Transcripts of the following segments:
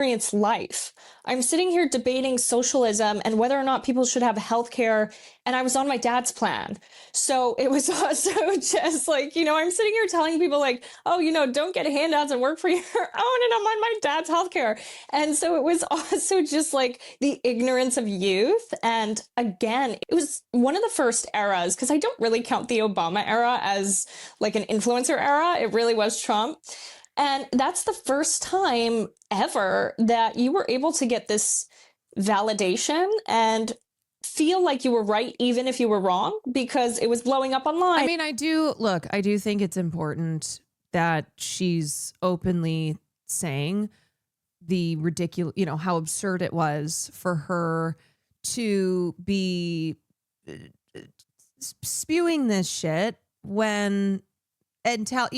experience life. I'm sitting here debating socialism and whether or not people should have health care, and I was on my dad's plan. So it was also just like, I'm sitting here telling people like, oh, don't get handouts and work for your own, and I'm on my dad's healthcare. And so it was also just like the ignorance of youth. And again, it was one of the first eras, because I don't really count the Obama era as like an influencer era. It really was Trump. And that's the first time ever that you were able to get this validation and feel like you were right, even if you were wrong, because it was blowing up online. I mean, I do think it's important that she's openly saying the ridiculous, how absurd it was for her to be spewing this shit when and tell,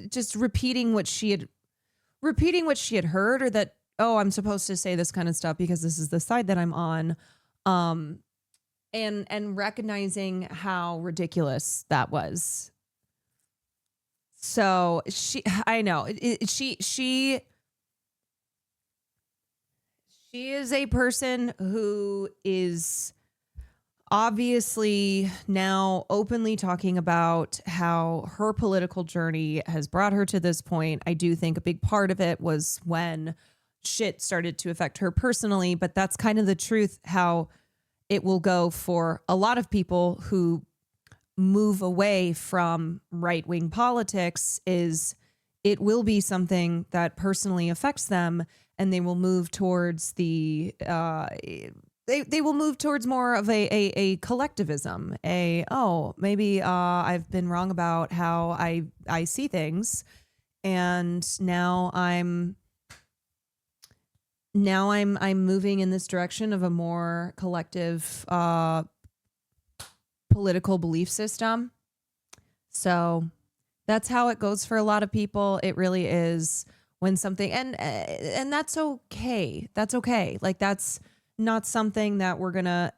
just repeating what she had heard, or that, oh, I'm supposed to say this kind of stuff because this is the side that I'm on. And recognizing how ridiculous that was. So I know she is a person who is obviously now openly talking about how her political journey has brought her to this point. I do think a big part of it was when shit started to affect her personally, but that's kind of the truth, how it will go for a lot of people who move away from right-wing politics. Is it will be something that personally affects them, and they will move towards the they will move towards more of a collectivism. Maybe I've been wrong about how I see things, and now I'm moving in this direction of a more collective political belief system. So that's how it goes for a lot of people. It really is, when something, and that's okay. That's okay. Like, that's not something that we're gonna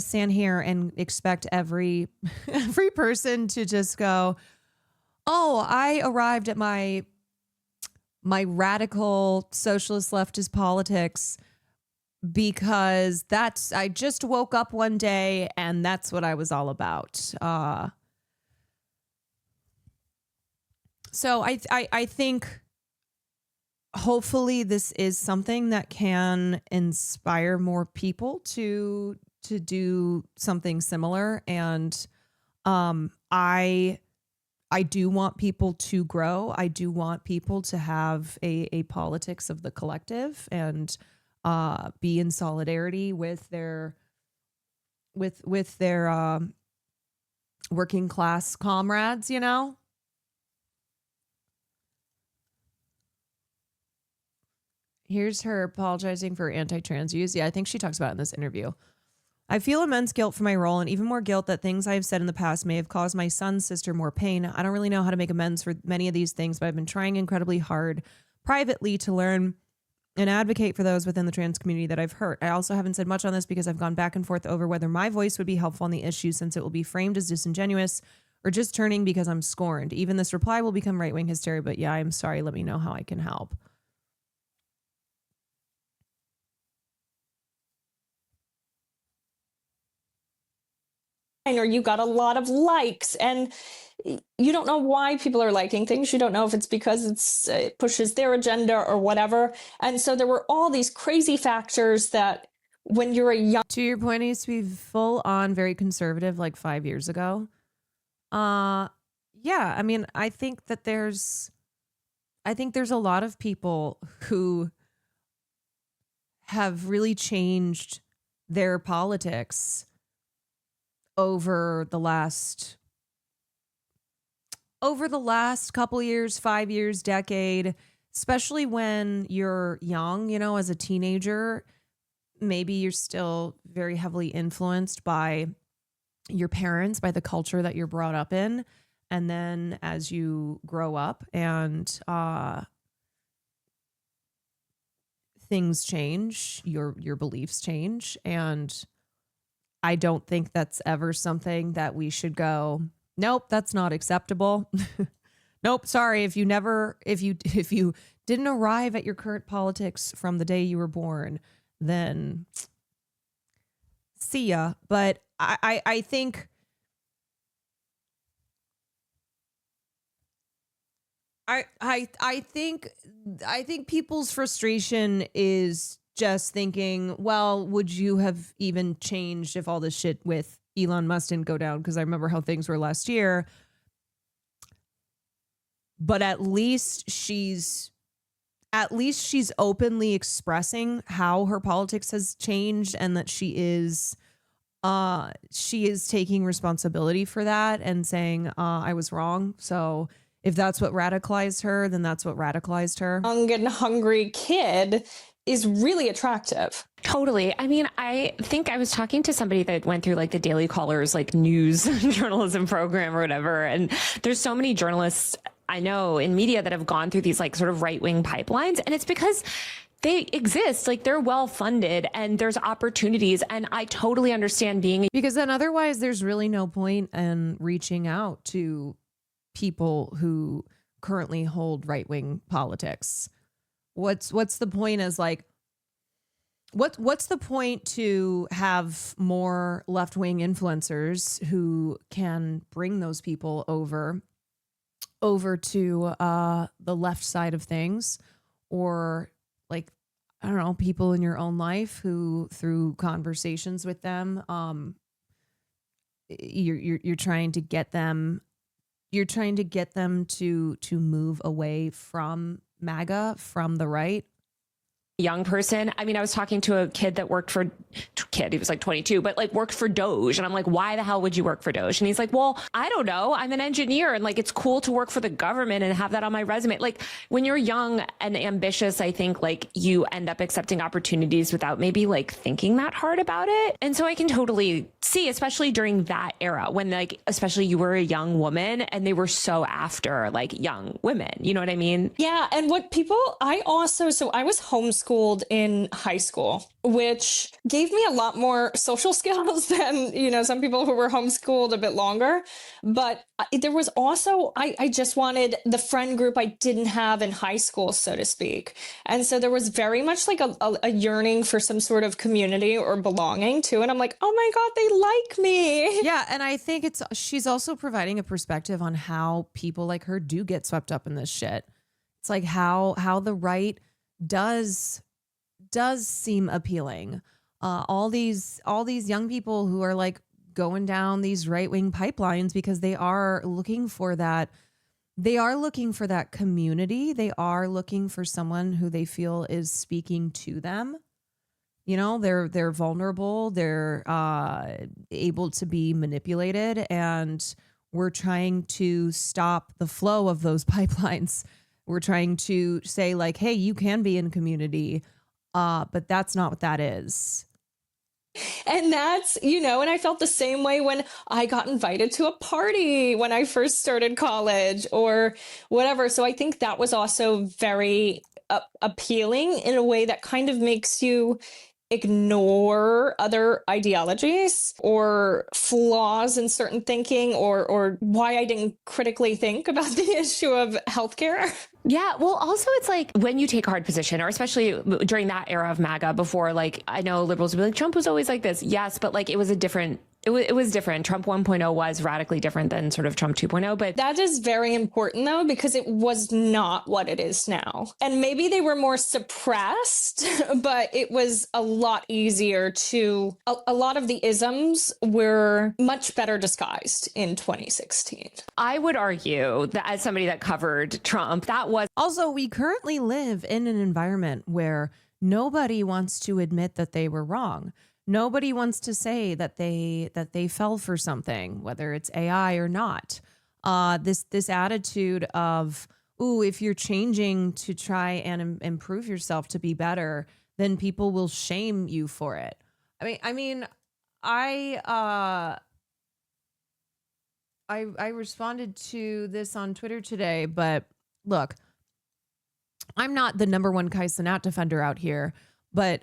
stand here and expect every person to just go, oh, I arrived at my radical socialist leftist politics because I just woke up one day and that's what I was all about. So I think hopefully this is something that can inspire more people to do something similar. And I do want people to grow. I do want people to have a politics of the collective and be in solidarity with their working class comrades, Here's her apologizing for anti-trans use. Yeah, I think she talks about it in this interview. I feel immense guilt for my role, and even more guilt that things I have said in the past may have caused my son's sister more pain. I don't really know how to make amends for many of these things, but I've been trying incredibly hard privately to learn and advocate for those within the trans community that I've hurt. I also haven't said much on this because I've gone back and forth over whether my voice would be helpful on the issue, since it will be framed as disingenuous or just turning because I'm scorned. Even this reply will become right-wing hysteria, but yeah, I'm sorry. Let me know how I can help. Or you got a lot of likes, and you don't know why people are liking things. You don't know if it's because it pushes their agenda or whatever. And so there were all these crazy factors that when you're a young... To your point, I used to be full on very conservative like 5 years ago. Yeah, I mean, I think there's a lot of people who have really changed their politics over the last couple years, 5 years, decade, especially when you're young, as a teenager. Maybe you're still very heavily influenced by your parents, by the culture that you're brought up in. And then as you grow up and things change, your beliefs change. And I don't think that's ever something that we should go, nope, that's not acceptable. Nope, sorry, if you didn't arrive at your current politics from the day you were born, then see ya. But I think I think people's frustration is just thinking, well, would you have even changed if all this shit with Elon Musk didn't go down? Because I remember how things were last year. But at least she's openly expressing how her politics has changed, and that she is taking responsibility for that and saying, I was wrong. So if that's what radicalized her, then that's what radicalized her. Young and hungry kid is really attractive. Totally. I mean, I think I was talking to somebody that went through like the Daily Caller's like news journalism program or whatever. And there's so many journalists I know in media that have gone through these like sort of right-wing pipelines. And it's because they exist, like they're well funded and there's opportunities. And I totally understand because then otherwise there's really no point in reaching out to people who currently hold right-wing politics. What's the point as like, what's the point to have more left-wing influencers who can bring those people over to the left side of things, or like, I don't know, people in your own life who through conversations with them, you're trying to get them to move away from MAGA, from the right. young person. I mean, I was talking to a kid that worked for he was like 22, but like worked for Doge. And I'm like, why the hell would you work for Doge? And he's like, well, I don't know. I'm an engineer and like, it's cool to work for the government and have that on my resume. Like when you're young and ambitious, I think like you end up accepting opportunities without maybe like thinking that hard about it. And so I can totally see, especially during that era when like, especially you were a young woman and they were so after like young women, you know what I mean? Yeah. And I was homeschooled in high school, which gave me a lot more social skills than, some people who were homeschooled a bit longer. But there was also, I just wanted the friend group I didn't have in high school, so to speak. And so there was very much like a yearning for some sort of community or belonging too. And I'm like, oh my God, they like me. Yeah. And I think she's also providing a perspective on how people like her do get swept up in this shit. It's like how the right does seem appealing. All these young people who are like going down these right-wing pipelines because they are looking for that. They are looking for that community. They are looking for someone who they feel is speaking to them. They're vulnerable. They're able to be manipulated, and we're trying to stop the flow of those pipelines. We're trying to say like, hey, you can be in community, but that's not what that is. And that's, and I felt the same way when I got invited to a party when I first started college or whatever. So I think that was also very appealing in a way that kind of makes you ignore other ideologies or flaws in certain thinking or why I didn't critically think about the issue of healthcare. Yeah. Well, also it's like when you take a hard position, or especially during that era of MAGA before, like I know liberals would be like, Trump was always like this. Yes. But like it was different. Trump 1.0 was radically different than sort of Trump 2.0. But that is very important, though, because it was not what it is now. And maybe they were more suppressed, but it was a lot easier to a lot of the isms were much better disguised in 2016. I would argue that as somebody that covered Trump, that was also, we currently live in an environment where nobody wants to admit that they were wrong. Nobody wants to say that they fell for something, whether it's AI or not. This attitude of, ooh, if you're changing to try and improve yourself to be better, then people will shame you for it. I responded to this on Twitter today, but look, I'm not the number one Kai Cenat defender out here, but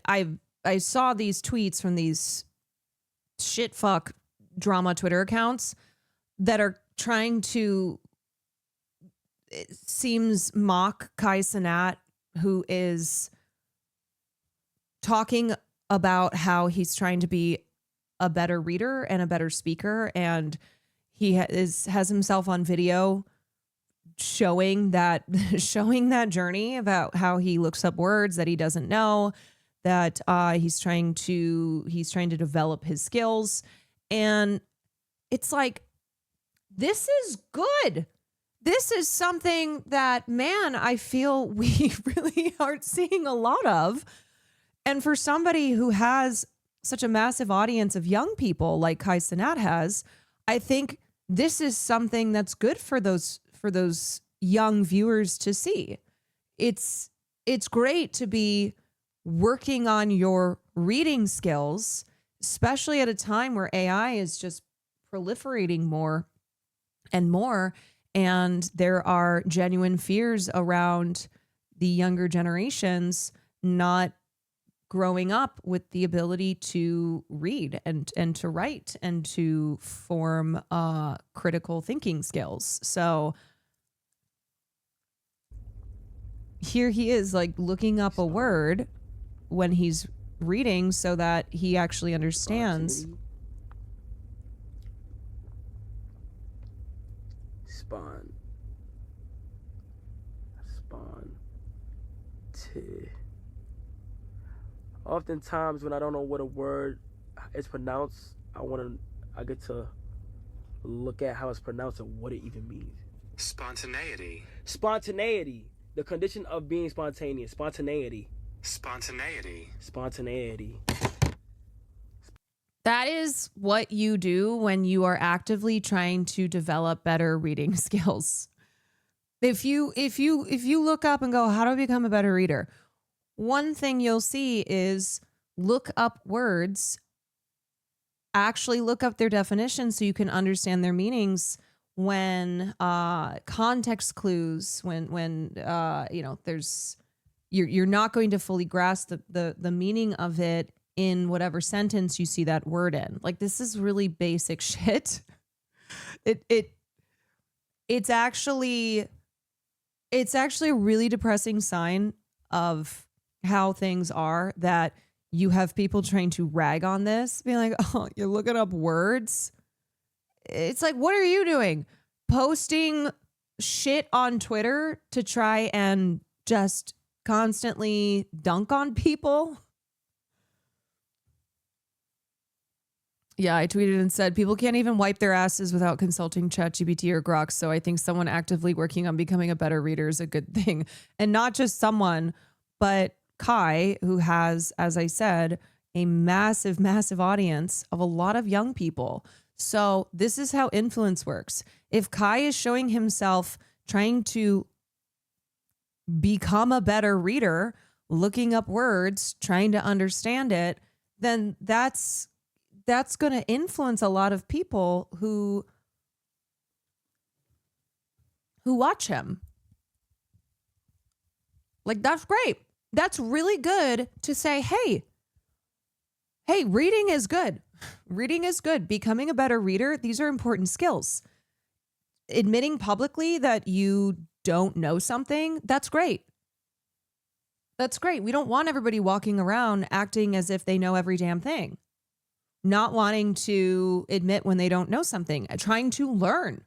I saw these tweets from these shitfuck drama Twitter accounts that are trying to, it seems, mock Kai Cenat who is talking about how he's trying to be a better reader and a better speaker, and he has himself on video showing that journey about how he looks up words that he doesn't know, that he's trying to develop his skills. And it's like, this is good. This is something that, man, I feel we really aren't seeing a lot of. And for somebody who has such a massive audience of young people like Kai Cenat has, I think this is something that's good for those young viewers to see. It's great to be working on your reading skills, especially at a time where AI is just proliferating more and more. And there are genuine fears around the younger generations not growing up with the ability to read and to write and to form critical thinking skills. So here he is, like, looking up a word when he's reading so that he actually understands. Spawn. Oftentimes when I don't know what a word is pronounced, I get to look at how it's pronounced and what it even means. Spontaneity. Spontaneity. The condition of being spontaneous. Spontaneity. Spontaneity. Spontaneity. That is what you do when you are actively trying to develop better reading skills. If you look up and go, how do I become a better reader? One thing you'll see is look up words, actually look up their definitions so you can understand their meanings. When context clues, when there's you're not going to fully grasp the meaning of it in whatever sentence you see that word in. Like, this is really basic shit. It's actually a really depressing sign of how things are that you have people trying to rag on this, being like, oh, you're looking up words. It's like, what are you doing? Posting shit on Twitter to try and just constantly dunk on people? Yeah, I tweeted and said, people can't even wipe their asses without consulting ChatGPT or Grok. So I think someone actively working on becoming a better reader is a good thing. And not just someone, but Kai, who has, as I said, a massive, massive audience of a lot of young people. So this is how influence works. If Kai is showing himself trying to become a better reader, looking up words, trying to understand it, then that's going to influence a lot of people who watch him. Like, that's great. That's really good to say, hey, reading is good. Reading is good. Becoming a better reader, these are important skills. Admitting publicly that you don't know something, that's great. That's great. We don't want everybody walking around acting as if they know every damn thing. Not wanting to admit when they don't know something, trying to learn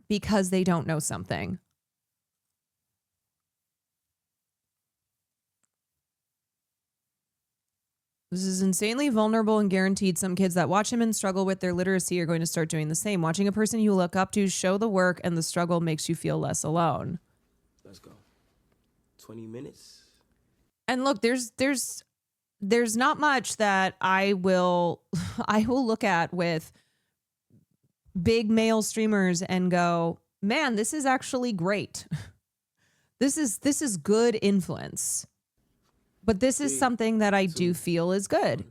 because they don't know something. This is insanely vulnerable and guaranteed. Some kids that watch him and struggle with their literacy are going to start doing the same. Watching a person you look up to show the work and the struggle makes you feel less alone. Let's go. 20 minutes. And look, there's not much that I will look at with big male streamers and go, man, this is actually great. This is good influence. But this is something that I do feel is good.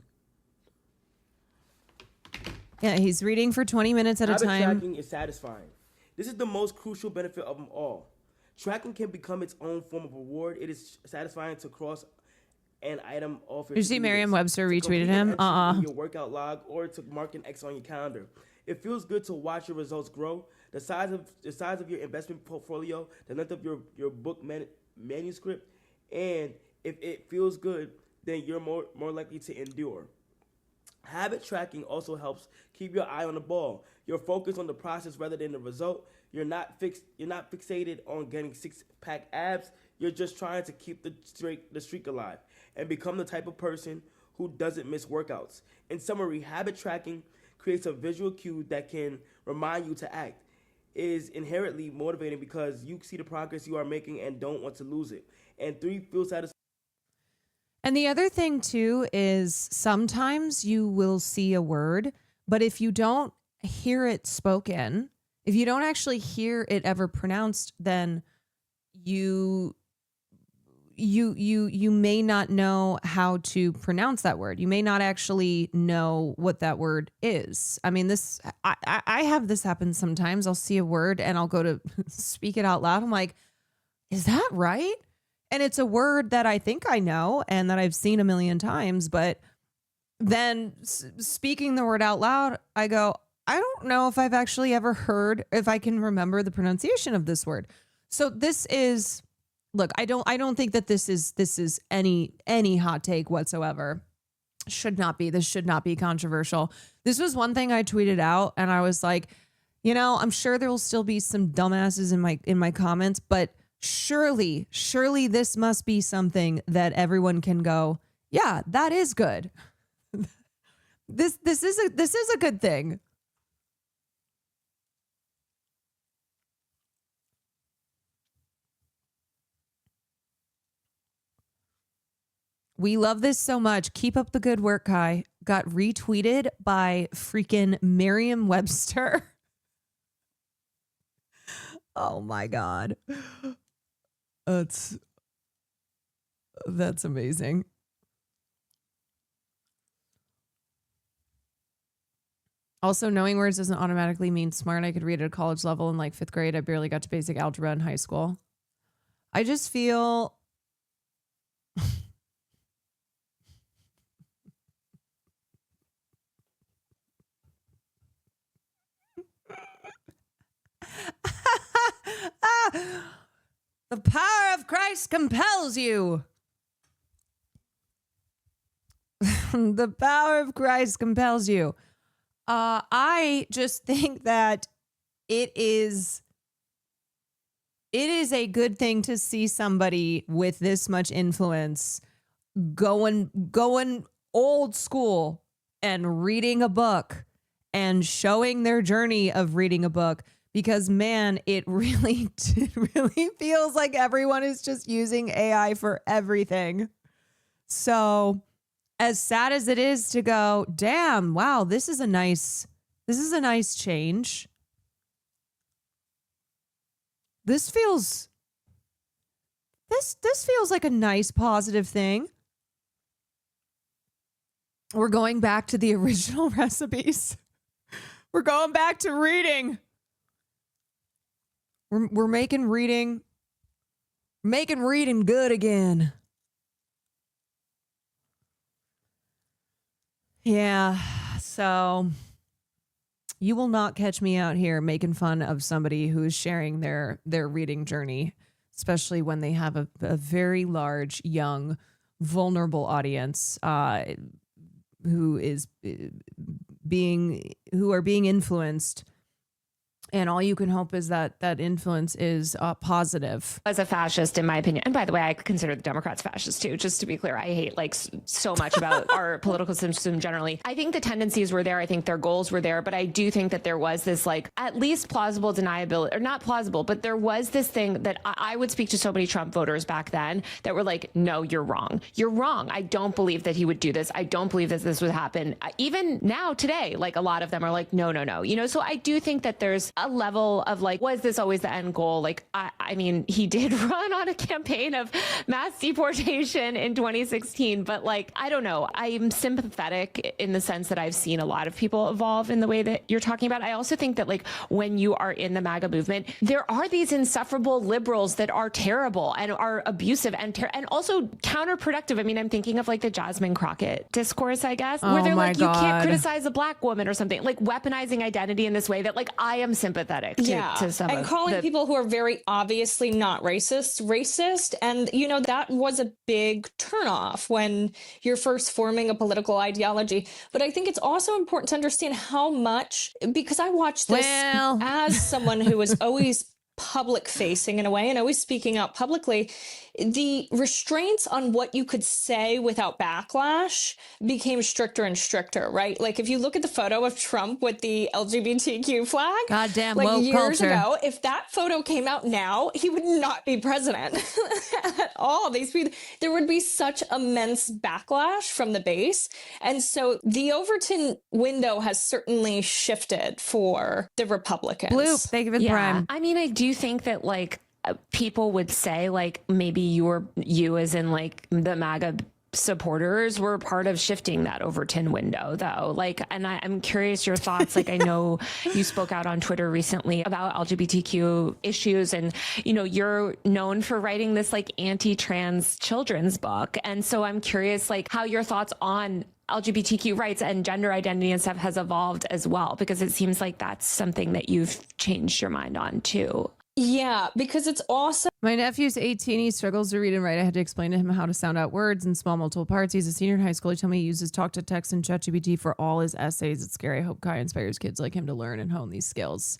Yeah, he's reading for 20 minutes at a time. Tracking is satisfying. This is the most crucial benefit of them all. Tracking can become its own form of reward. It is satisfying to cross an item off your Did you see Merriam-Webster retweeted him? Your workout log, or to mark an X on your calendar. It feels good to watch your results grow. The size of your investment portfolio, the length of your book manuscript, and if it feels good, then you're more likely to endure. Habit tracking also helps keep your eye on the ball. You're focused on the process rather than the result. You're not fixated on getting six-pack abs. You're just trying to keep the streak alive and become the type of person who doesn't miss workouts. In summary, habit tracking creates a visual cue that can remind you to act. It is inherently motivating because you see the progress you are making and don't want to lose it. And 3, feel satisfied. And the other thing too is sometimes you will see a word, but if you don't hear it spoken, if you don't actually hear it ever pronounced, then you may not know how to pronounce that word. You may not actually know what that word is. I mean, I have this happen sometimes. I'll see a word and I'll go to speak it out loud. I'm like, is that right? And it's a word that I think I know and that I've seen a million times, but then speaking the word out loud, I go, I don't know if I've actually ever heard, if I can remember the pronunciation of this word. So this is, look, I don't think that this is any hot take whatsoever. This should not be controversial. This was one thing I tweeted out and I was like, I'm sure there will still be some dumbasses in my comments, but surely this must be something that everyone can go, yeah, that is good. This is a good thing. We love this so much. Keep up the good work, Kai. Got retweeted by freaking Merriam-Webster. Oh my God. That's amazing. Also, knowing words doesn't automatically mean smart. I could read at a college level in like 5th grade. I barely got to basic algebra in high school. I just feel the power of Christ compels you. The power of Christ compels you. I just think that it is a good thing to see somebody with this much influence going old school and reading a book and showing their journey of reading a book. Because, man, it really feels like everyone is just using AI for everything. So as sad as it is to go, damn, wow, this is a nice change. This feels like a nice positive thing. We're going back to the original recipes. We're going back to reading. We're making reading good again. Yeah, so you will not catch me out here making fun of somebody who is sharing their reading journey, especially when they have a very large, young, vulnerable audience who are being influenced. And all you can hope is that influence is positive. As a fascist, in my opinion, and by the way, I consider the Democrats fascist too, just to be clear. I hate so much about our political system generally. I think the tendencies were there. I think their goals were there. But I do think that there was this at least plausible deniability, or not plausible, but there was this thing that I would speak to so many Trump voters back then that were like, no, you're wrong. You're wrong. I don't believe that he would do this. I don't believe that this would happen. Even now, today, a lot of them are like, no. So I do think that there's a level of was this always the end goal? I mean, he did run on a campaign of mass deportation in 2016, but I don't know. I'm sympathetic in the sense that I've seen a lot of people evolve in the way that you're talking about. I also think that when you are in the MAGA movement, there are these insufferable liberals that are terrible and are abusive and also counterproductive. I mean, I'm thinking of the Jasmine Crockett discourse, I guess, where they're you can't criticize a black woman or something, weaponizing identity in this way that I am sympathetic sympathetic to some and of calling the people who are very obviously not racist. And, you know, that was a big turnoff when you're first forming a political ideology. But I think it's also important to understand how much, because I watched this as someone who was always public facing in a way and always speaking out publicly, the restraints on what you could say without backlash became stricter and stricter, right? Like if you look at the photo of Trump with the LGBTQ flag, goddamn like woke years culture. ago, if that photo came out now, he would not be president at all. There would be such immense backlash from the base. And so the Overton window has certainly shifted for the Republicans. Bloop, thank you for the prime. I mean, I do think that like people would say like maybe you as in like the MAGA supporters were part of shifting that Overton window though. Like, and I'm curious your thoughts. Like, I know you spoke out on Twitter recently about LGBTQ issues and, you know, you're known for writing this like anti-trans children's book. And so I'm curious like how your thoughts on LGBTQ rights and gender identity and stuff has evolved as well, because it seems like that's something that you've changed your mind on too. Yeah, because it's also My nephew's 18. He struggles to read and write. I had to explain to him how to sound out words in small multiple parts. He's a senior in high school. He told me he uses talk to text and ChatGPT for all his essays. It's scary. I hope Kai inspires kids like him to learn and hone these skills.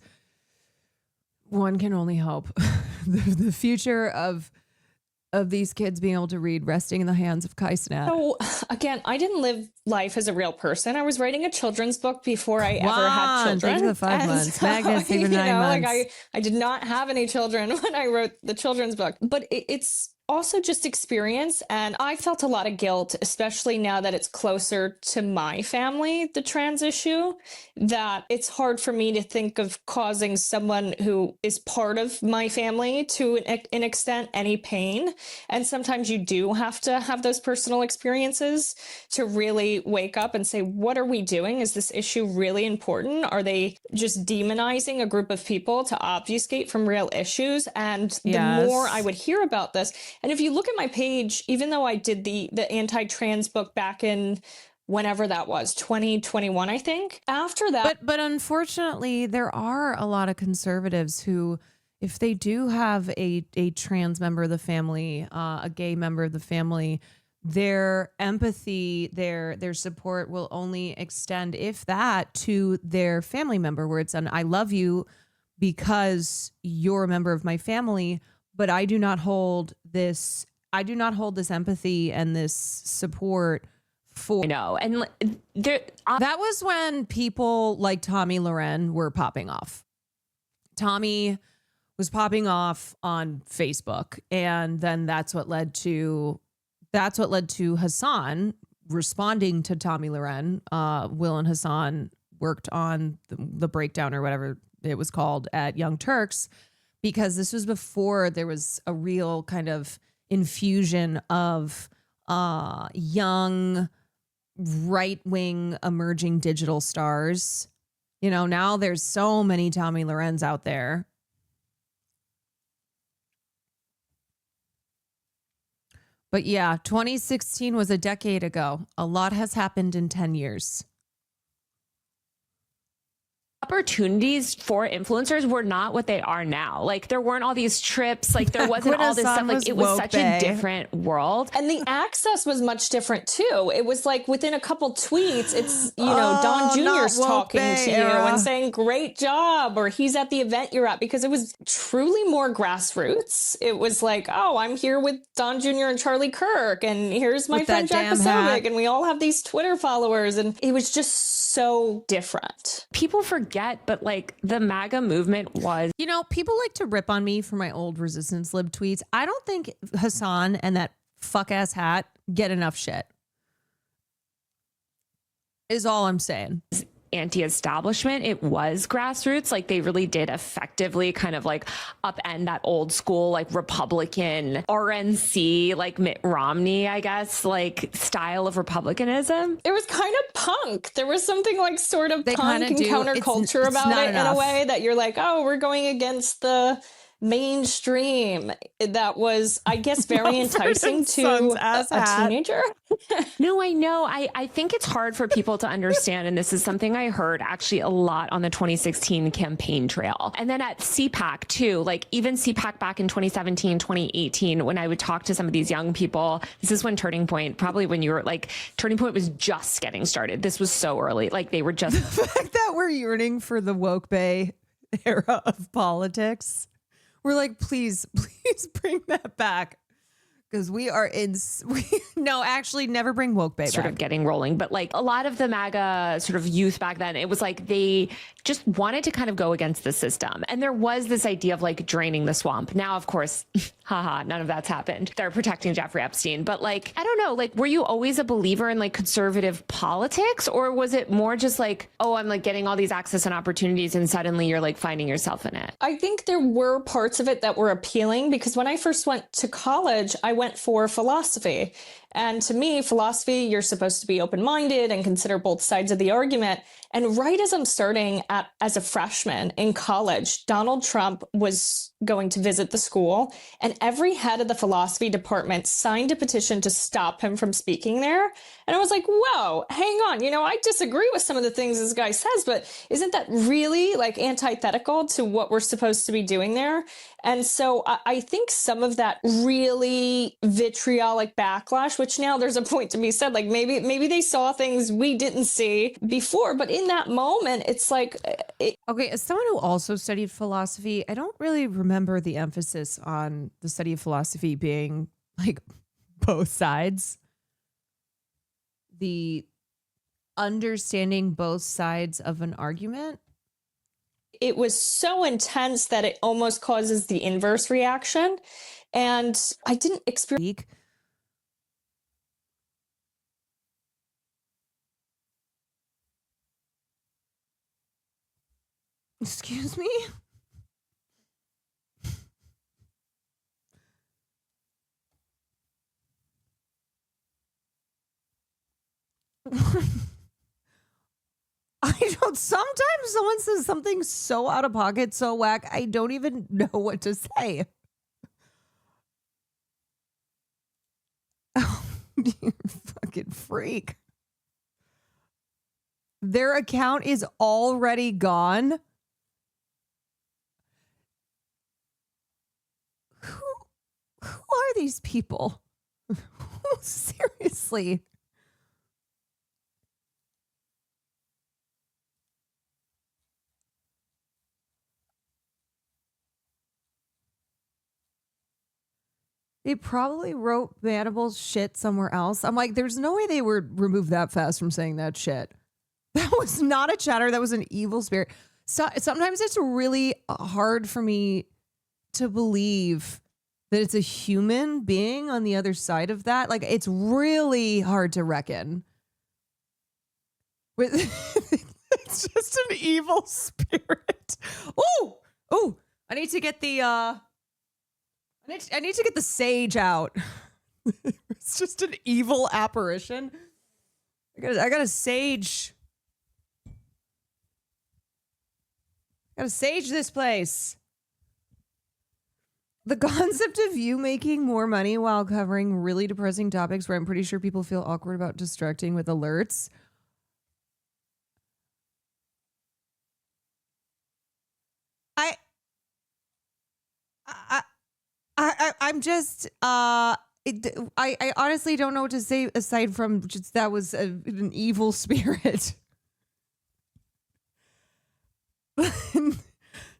One can only hope. The future of these kids being able to read resting in the hands of Kai Snat. So again, I didn't live life as a real person. I was writing a children's book before I ever had children. Thank you for the 5 months. So, Magnus, thank you for 9 months. Like I did not have any children when I wrote the children's book, but it's also just experience. And I felt a lot of guilt, especially now that it's closer to my family, the trans issue, that it's hard for me to think of causing someone who is part of my family to an extent any pain. And sometimes you do have to have those personal experiences to really wake up and say, what are we doing? Is this issue really important? Are they just demonizing a group of people to obfuscate from real issues? And the more I would hear about this, and if you look at my page, even though I did the anti-trans book back in whenever that was, 2021, I think, after that. But unfortunately, there are a lot of conservatives who, if they do have a trans member of the family, a gay member of the family, their empathy, their support will only extend, if that, to their family member, where it's an I love you because you're a member of my family, but I do not hold this empathy and this support for. I know. And that was when people like Tommy Loren were popping off. Tommy was popping off on Facebook, and then that's what led to Hasan responding to Tommy Loren. Will and Hasan worked on the breakdown or whatever it was called at Young Turks, because this was before there was a real kind of infusion of young right-wing emerging digital stars. You know, now there's so many Tommy Lorens out there. But yeah, 2016 was a decade ago. A lot has happened in 10 years. Opportunities for influencers were not what they are now. Like there weren't all these trips, like there wasn't all this stuff. Like it was such a different world. And the access was much different too. It was like within a couple tweets, it's, you know, Don Jr.'s talking to you and saying, great job, or he's at the event you're at, because it was truly more grassroots. It was like, oh, I'm here with Don Jr. and Charlie Kirk, and here's my friend Jack Posobiec, and we all have these Twitter followers. And it was just so different. People forget, but like the MAGA movement was. You know, people like to rip on me for my old Resistance Lib tweets. I don't think Hasan and that fuck ass hat get enough shit. Is all I'm saying. Anti-establishment, it was grassroots. Like they really did effectively kind of like upend that old school like Republican RNC, like Mitt Romney, I guess, like style of republicanism. It was kind of punk. There was something like sort of they punk and counterculture about it in a way that you're like, oh, we're going against the mainstream that was, I guess, very enticing to a teenager. No, I know. I think it's hard for people to understand. And this is something I heard actually a lot on the 2016 campaign trail. And then at CPAC too, like even CPAC back in 2017, 2018, when I would talk to some of these young people, this is when Turning Point, probably when you were like, Turning Point was just getting started. This was so early. Like they were just. The fact that we're yearning for the woke bay era of politics. We're like, please bring that back. Because we are no, actually never bring woke baby sort of getting rolling. But like a lot of the MAGA sort of youth back then, it was like they just wanted to kind of go against the system. And there was this idea of like draining the swamp. Now, of course, haha, none of that's happened. They're protecting Jeffrey Epstein. But like, I don't know, like, were you always a believer in like conservative politics? Or was it more just like, oh, I'm like getting all these access and opportunities and suddenly you're like finding yourself in it? I think there were parts of it that were appealing because when I first went to college, I went for philosophy. And to me, philosophy, you're supposed to be open-minded and consider both sides of the argument. And right as I'm starting as a freshman in college, Donald Trump was going to visit the school, and every head of the philosophy department signed a petition to stop him from speaking there. And I was like, whoa, hang on. You know, I disagree with some of the things this guy says, but isn't that really like antithetical to what we're supposed to be doing there? And so I think some of that really vitriolic backlash, which now there's a point to be said, like maybe they saw things we didn't see before, but in that moment, it's like... Okay, as someone who also studied philosophy, I don't really remember the emphasis on the study of philosophy being like both sides. The understanding both sides of an argument. It was so intense that it almost causes the inverse reaction. And I didn't experience... Excuse me? I don't. Sometimes someone says something so out of pocket, so whack, I don't even know what to say. Oh, you fucking freak. Their account is already gone. Who are these people? Seriously. They probably wrote Manible's shit somewhere else. I'm like, there's no way they would remove that fast from saying that shit. That was not a chatter. That was an evil spirit. So sometimes it's really hard for me to believe that it's a human being on the other side of that. Like, it's really hard to reckon with. It's just an evil spirit. Oh, I need to get the I need to get the sage out. It's just an evil apparition. I got to sage. Gotta sage this place. The concept of you making more money while covering really depressing topics where I'm pretty sure people feel awkward about distracting with alerts. I'm just I honestly don't know what to say aside from just that was an evil spirit.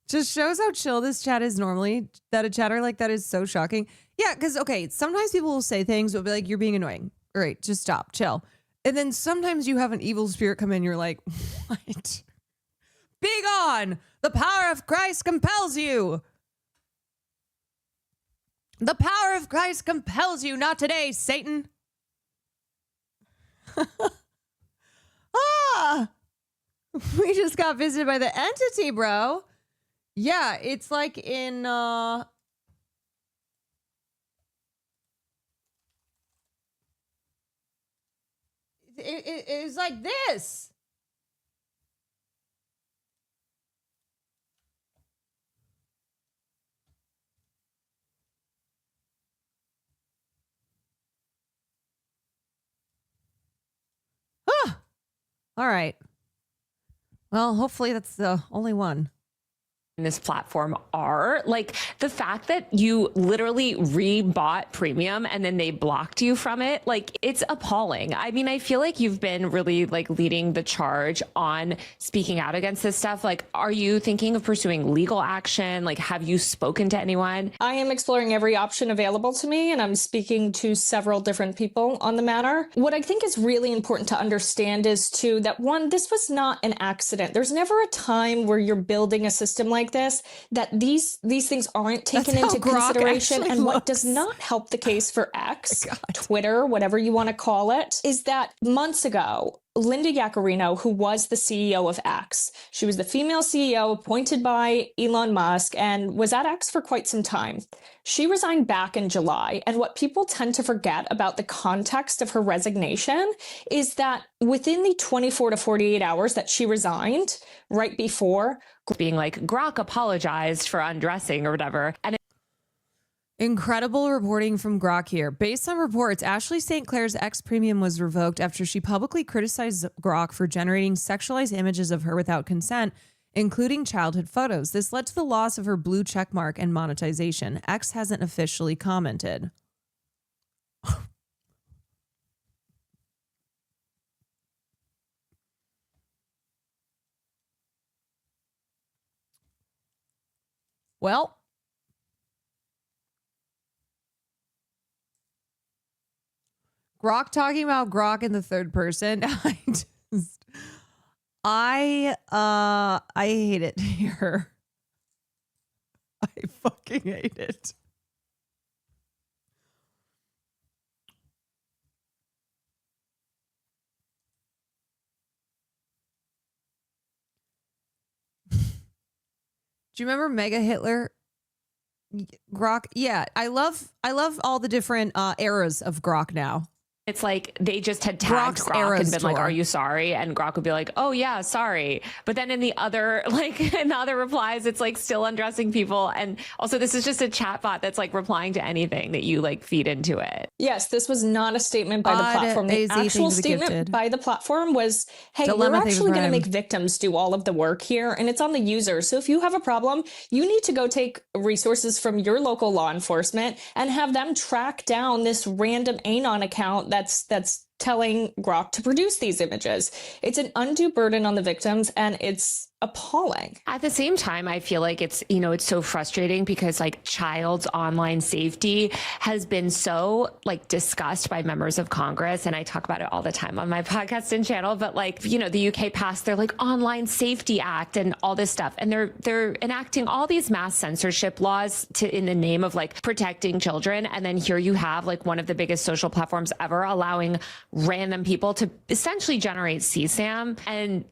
Just shows how chill this chat is normally, that a chatter like that is so shocking. Yeah, because, okay, sometimes people will say things, will be like, you're being annoying. All right, just stop, chill. And then sometimes you have an evil spirit come in, you're like, what? Be gone! The power of Christ compels you! The power of Christ compels you, not today, Satan! We just got visited by the entity, bro. Yeah, it's like in it's like this. All right. Well, hopefully that's the only one. This platform are like the fact that you literally rebought premium and then they blocked you from it. Like, it's appalling. I mean, I feel like you've been really like leading the charge on speaking out against this stuff. Like, are you thinking of pursuing legal action? Like, have you spoken to anyone? I am exploring every option available to me, and I'm speaking to several different people on the matter. What I think is really important to understand is too that one, this was not an accident. There's never a time where you're building a system like this that these things aren't taken That's how into Grok consideration. actually And what looks. does not help the case for X, Twitter, whatever you want to call it, is that months ago, Linda Yaccarino, who was the CEO of X, she was the female CEO appointed by Elon Musk and was at X for quite some time. She resigned back in July. And what people tend to forget about the context of her resignation is that within the 24 to 48 hours that she resigned, right before, Being like, Grok apologized for undressing or whatever. And Incredible reporting from Grok here. Based on reports, Ashley St. Clair's X Premium was revoked after she publicly criticized Grok for generating sexualized images of her without consent, including childhood photos. This led to the loss of her blue checkmark and monetization. X hasn't officially commented. Well, Grok talking about Grok in the third person. I hate it here. I fucking hate it. Do you remember Mega Hitler? Grok? Yeah, I love all the different eras of Grok now. it's like they just had tagged Grok's Grok Eras and been like, tour. "Are you sorry?" And Grok would be like, "Oh yeah, sorry." But then in the other in the other replies, it's like still undressing people. And also, this is just a chat bot that's like replying to anything that you like feed into it. Yes, this was not a statement by the Odd platform. The AZ actual things statement gifted. by the platform was, hey, Dilemma we're things actually going to prime. make victims do all of the work here, and it's on the user. So if you have a problem, you need to go take resources from your local law enforcement and have them track down this random Anon account that's telling Grok to produce these images. It's an undue burden on the victims, and it's appalling. At the same time, I feel like it's, you know, it's so frustrating because like child's online safety has been so like discussed by members of Congress. And I talk about it all the time on my podcast and channel, but like, you know, the UK passed their like Online Safety Act and all this stuff. And they're enacting all these mass censorship laws in the name of like protecting children. And then here you have like one of the biggest social platforms ever allowing random people to essentially generate CSAM. And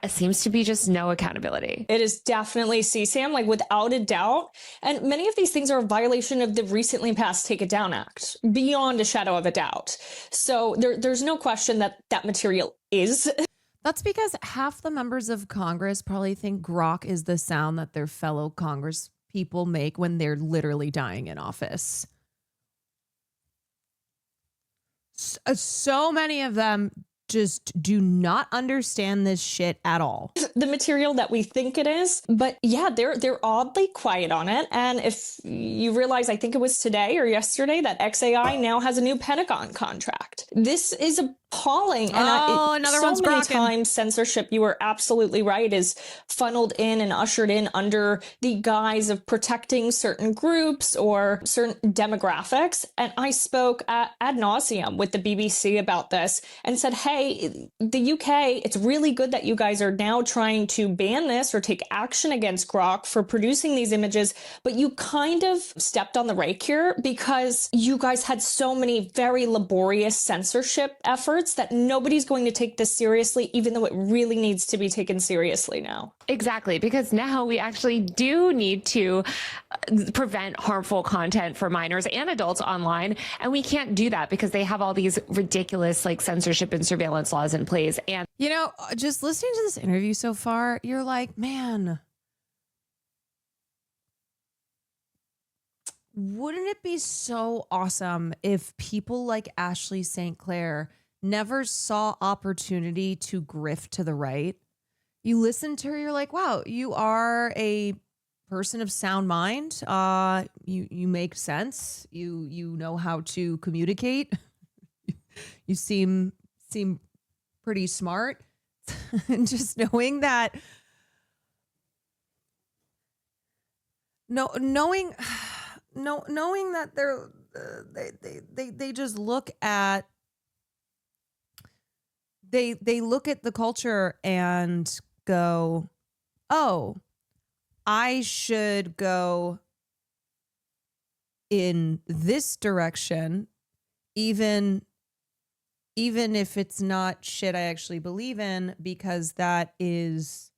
seems to be just no accountability. It is definitely CSAM, like without a doubt. And many of these things are a violation of the recently passed Take It Down Act, beyond a shadow of a doubt. So there's no question that that material is. That's because half the members of Congress probably think Grok is the sound that their fellow Congress people make when they're literally dying in office. So many of them just do not understand this shit at all. The material that we think it is. But yeah, they're oddly quiet on it. And if you realize, I think it was today or yesterday, that XAI now has a new Pentagon contract. This is appalling. And another one's so many grokking. times censorship, you were absolutely right, is funneled in and ushered in under the guise of protecting certain groups or certain demographics. And I spoke ad nauseum with the BBC about this and said, hey, the UK, it's really good that you guys are now trying to ban this or take action against Grok for producing these images, but you kind of stepped on the rake here because you guys had so many very laborious censorship efforts that nobody's going to take this seriously, even though it really needs to be taken seriously now. Exactly, because now we actually do need to prevent harmful content for minors and adults online. And we can't do that because they have all these ridiculous like censorship and surveillance laws in place. And, You know, just listening to this interview so far, you're like, man, wouldn't it be so awesome if people like Ashley St. Clair never saw opportunity to grift to the right. You listen to her, you're like, wow, you are a person of sound mind. You make sense. You know how to communicate. You seem pretty smart. And just knowing that, knowing that they just look at they look at the culture and go, oh, I should go in this direction, even if it's not shit I actually believe in, because that is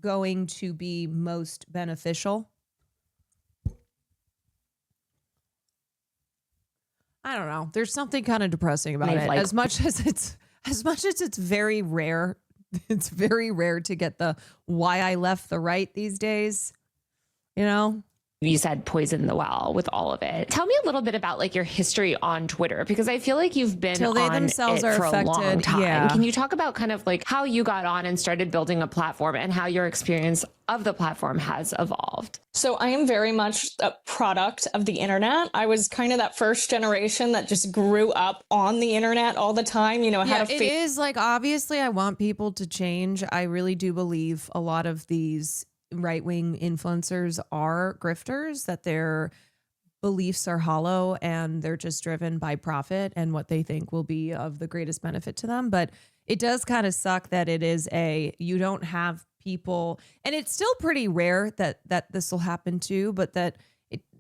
going to be most beneficial. I don't know. There's something kind of depressing about it. As much as it's very rare. It's very rare to get the why I left the right these days. You know? You said poison the well with all of it. Tell me a little bit about like your history on Twitter, because I feel like you've been Till they on themselves it are for affected. a long time. Yeah. Can you talk about kind of like how you got on and started building a platform and how your experience of the platform has evolved? So I am very much a product of the internet. I was kind of that first generation that just grew up on the internet all the time. You know, Yeah, it is like, obviously I want people to change. I really do believe a lot of these right-wing influencers are grifters, that their beliefs are hollow and they're just driven by profit and what they think will be of the greatest benefit to them. But it does kind of suck that it is you don't have people, and it's still pretty rare that this will happen too, but that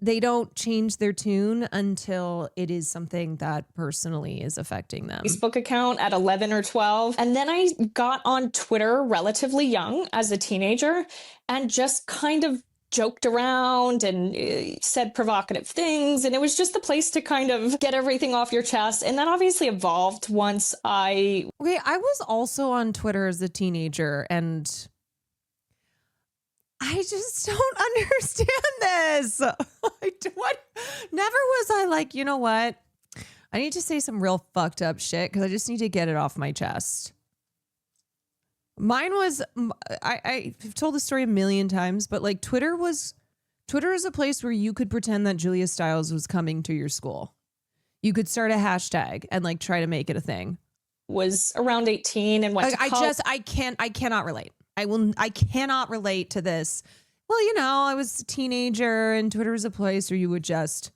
they don't change their tune until it is something that personally is affecting them. Facebook account at 11 or 12. And then I got on Twitter relatively young as a teenager and just kind of joked around and said provocative things. And it was just the place to kind of get everything off your chest. And that obviously evolved once I was also on Twitter as a teenager, and I just don't understand this. Never was I like, you know what? I need to say some real fucked up shit because I just need to get it off my chest. Mine was, I've told the story a million times, but like Twitter is a place where you could pretend that Julia Stiles was coming to your school. You could start a hashtag and like try to make it a thing. Was around 18 and went to college. I cannot relate. I cannot relate to this. Well, you know, I was a teenager and Twitter was a place where you would just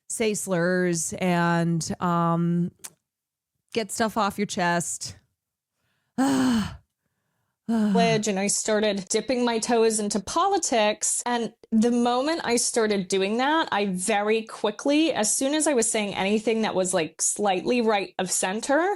say slurs and get stuff off your chest. And I started dipping my toes into politics. And the moment I started doing that, I very quickly, as soon as I was saying anything that was like slightly right of center,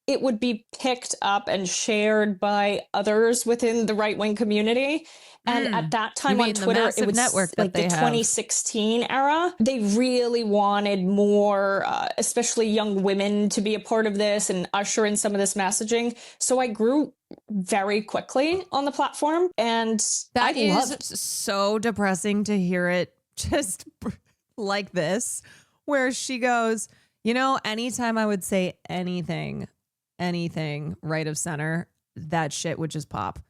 it would be picked up and shared by others within the right-wing community. And at that time on Twitter, it was network like the 2016 era. They really wanted more, especially young women, to be a part of this and usher in some of this messaging. So I grew very quickly on the platform, and that is so depressing to hear it just like this, where she goes, you know, anytime I would say anything right of center, that shit would just pop.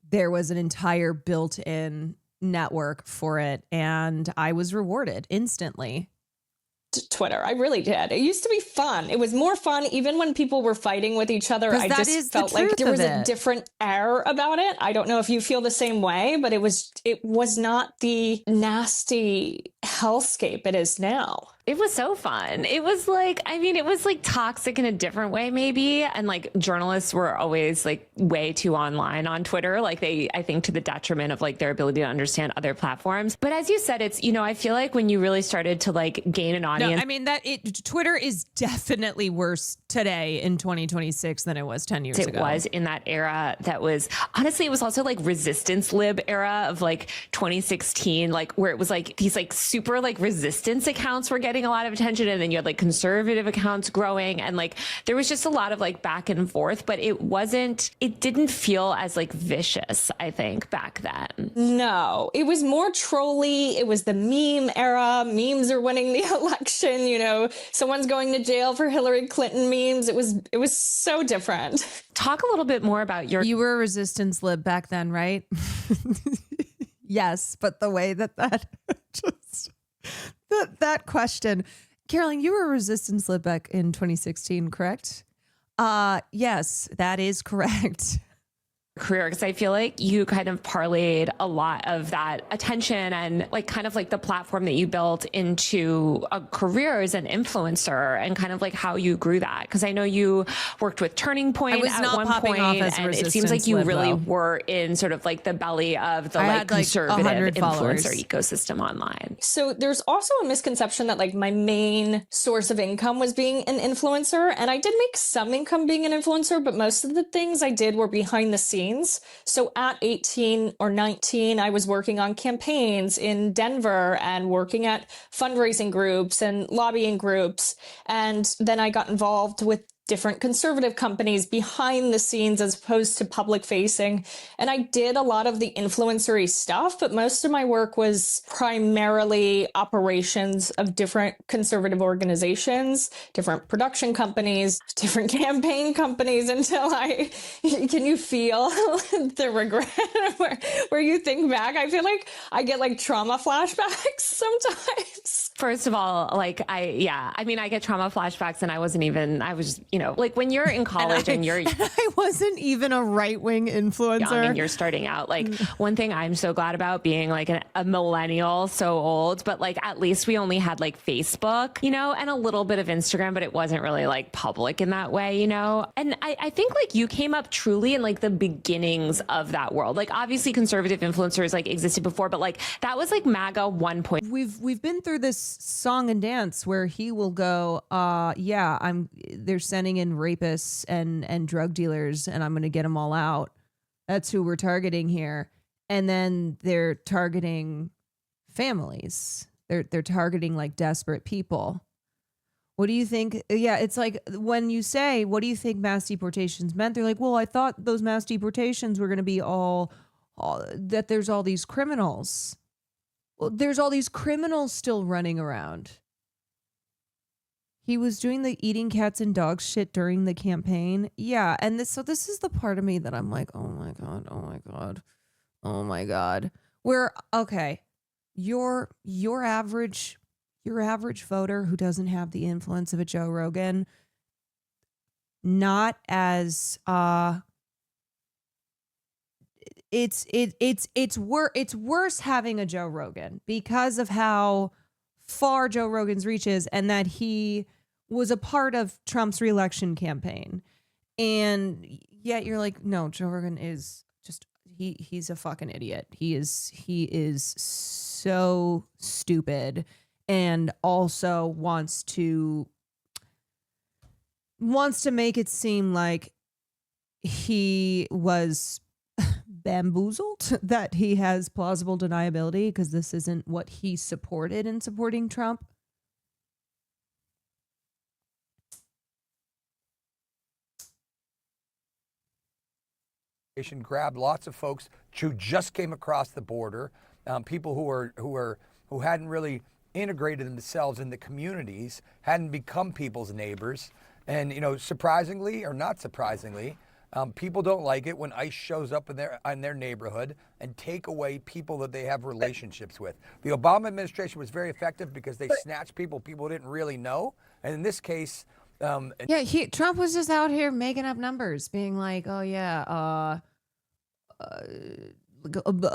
There was an entire built-in network for it, and I was rewarded instantly. Twitter. I really did. It used to be fun. It was more fun even when people were fighting with each other. I just felt like there was a different air about it. I don't know if you feel the same way, but it was not the nasty hellscape it is now. It was so fun. It was like, I mean, it was like toxic in a different way, maybe. And like journalists were always like way too online on Twitter. Like I think to the detriment of like their ability to understand other platforms. But as you said, it's, you know, I feel like when you really started to like gain an audience. No, I mean, Twitter is definitely worse today in 2026 than it was 10 years ago. It was in that era that was, honestly, it was also like resistance lib era of like 2016, like where it was like these like super like resistance accounts were getting a lot of attention, and then you had like conservative accounts growing, and like there was just a lot of like back and forth, but it didn't feel as like vicious, I think, back then. No, it was more trolly. It was the meme era. Memes are winning the election, you know, someone's going to jail for Hillary Clinton memes. It was so different. Talk a little bit more about your You were a resistance lib back then, right? Yes, but the way that just that question, Caroline, you were a resistance lib back in 2016, correct? Yes, that is correct. career, because I feel like you kind of parlayed a lot of that attention and like kind of like the platform that you built into a career as an influencer and kind of like how you grew that. Because I know you worked with Turning Point was at not one popping point, off as a and it seems resistance like you lib, really though. were in sort of like the belly of the I like had, like, conservative 100 influencer followers. ecosystem online. So there's also a misconception that like my main source of income was being an influencer. And I did make some income being an influencer, but most of the things I did were behind the scenes. So at 18 or 19, I was working on campaigns in Denver and working at fundraising groups and lobbying groups. And then I got involved with different conservative companies behind the scenes as opposed to public facing. And I did a lot of the influencery stuff, but most of my work was primarily operations of different conservative organizations, different production companies, different campaign companies until can you feel the regret where you think back? I feel like I get like trauma flashbacks sometimes. First of all, like I get trauma flashbacks and I was, like when you're in college and you're I wasn't even a right-wing influencer. young and you're starting out. Like one thing I'm so glad about being like a millennial, so old, but like at least we only had like Facebook, and a little bit of Instagram, but it wasn't really like public in that way, And I think like you came up truly in like the beginnings of that world. Like obviously conservative influencers like existed before, but like that was like MAGA 1.0. We've been through this song and dance where he will go, they're sending in rapists and drug dealers and I'm going to get them all out. That's who we're targeting here. And then they're targeting families. They're targeting like desperate people. What do you think? Yeah, it's like when you say, what do you think mass deportations meant? They're like, well, I thought those mass deportations were going to be all that there's all these criminals. Well, there's all these criminals still running around. He was doing the eating cats and dogs shit during the campaign. Yeah, and this is the part of me that I'm like, oh my god, oh my god, oh my god. Where okay, your average voter who doesn't have the influence of a Joe Rogan, not as it's worse having a Joe Rogan because of how far Joe Rogan's reach is and that he was a part of Trump's reelection campaign. And yet you're like, no, Joe Rogan is just he's a fucking idiot. He is so stupid and also wants to make it seem like he was bamboozled, that he has plausible deniability because this isn't what he supported in supporting Trump. Grabbed lots of folks who just came across the border, people who hadn't really integrated themselves in the communities, hadn't become people's neighbors, and surprisingly or not surprisingly, people don't like it when ICE shows up in their neighborhood and take away people that they have relationships with. The Obama administration was very effective because they snatched people didn't really know, and in this case. Trump was just out here making up numbers, being like, "Oh yeah,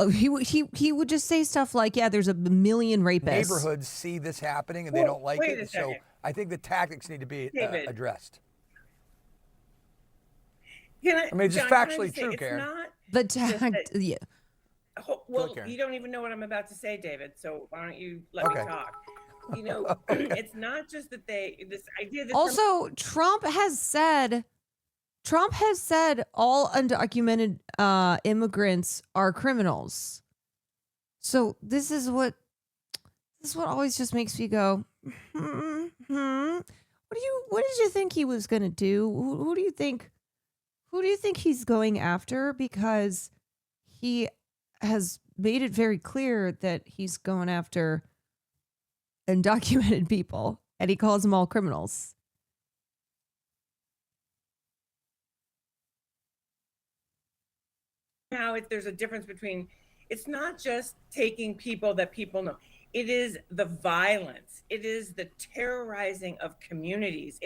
he would just say stuff like, yeah, there's a million rapists." Neighborhoods see this happening and they don't like it, so I think the tactics need to be addressed. It's just factually true, Karen. The tact, yeah. Well, you don't even know what I'm about to say, David. So why don't you let me talk? It's not just that this idea that also Trump has said all undocumented immigrants are criminals. So this is what always just makes me go, What did you think he was going to do? Who do you think he's going after? Because he has made it very clear that he's going after undocumented people, and he calls them all criminals. how there's a difference between, it's not just taking people that people know. It is the violence. It is the terrorizing of communities.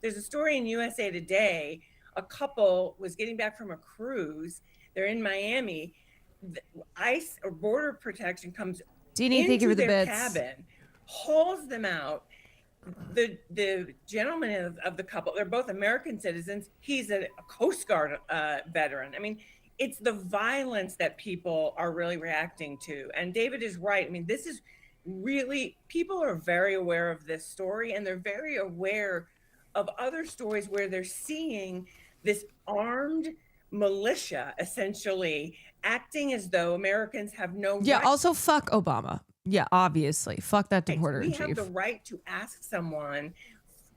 There's a story in USA Today. A couple was getting back from a cruise. They're in Miami. The ICE or border protection comes Deanie, thank you for into the their bits. cabin, hauls them out. The gentleman of the couple, they're both American citizens. He's a Coast Guard veteran. I mean, it's the violence that people are really reacting to. And David is right. I mean, this is really, people are very aware of this story, and they're very aware of other stories where they're seeing this armed militia essentially acting as though Americans have no Yeah, right. also fuck Obama. Yeah, obviously. Fuck that We reporter-in-chief. have the right to ask someone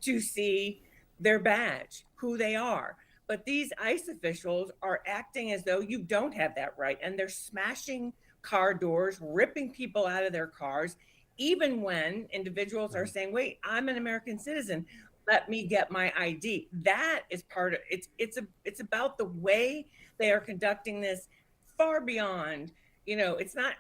to see their badge, who they are. But these ICE officials are acting as though you don't have that right. And they're smashing car doors, ripping people out of their cars, even when individuals are saying, wait, I'm an American citizen. Let me get my ID. That is part of it. It's about the way they are conducting this, far beyond, it's not.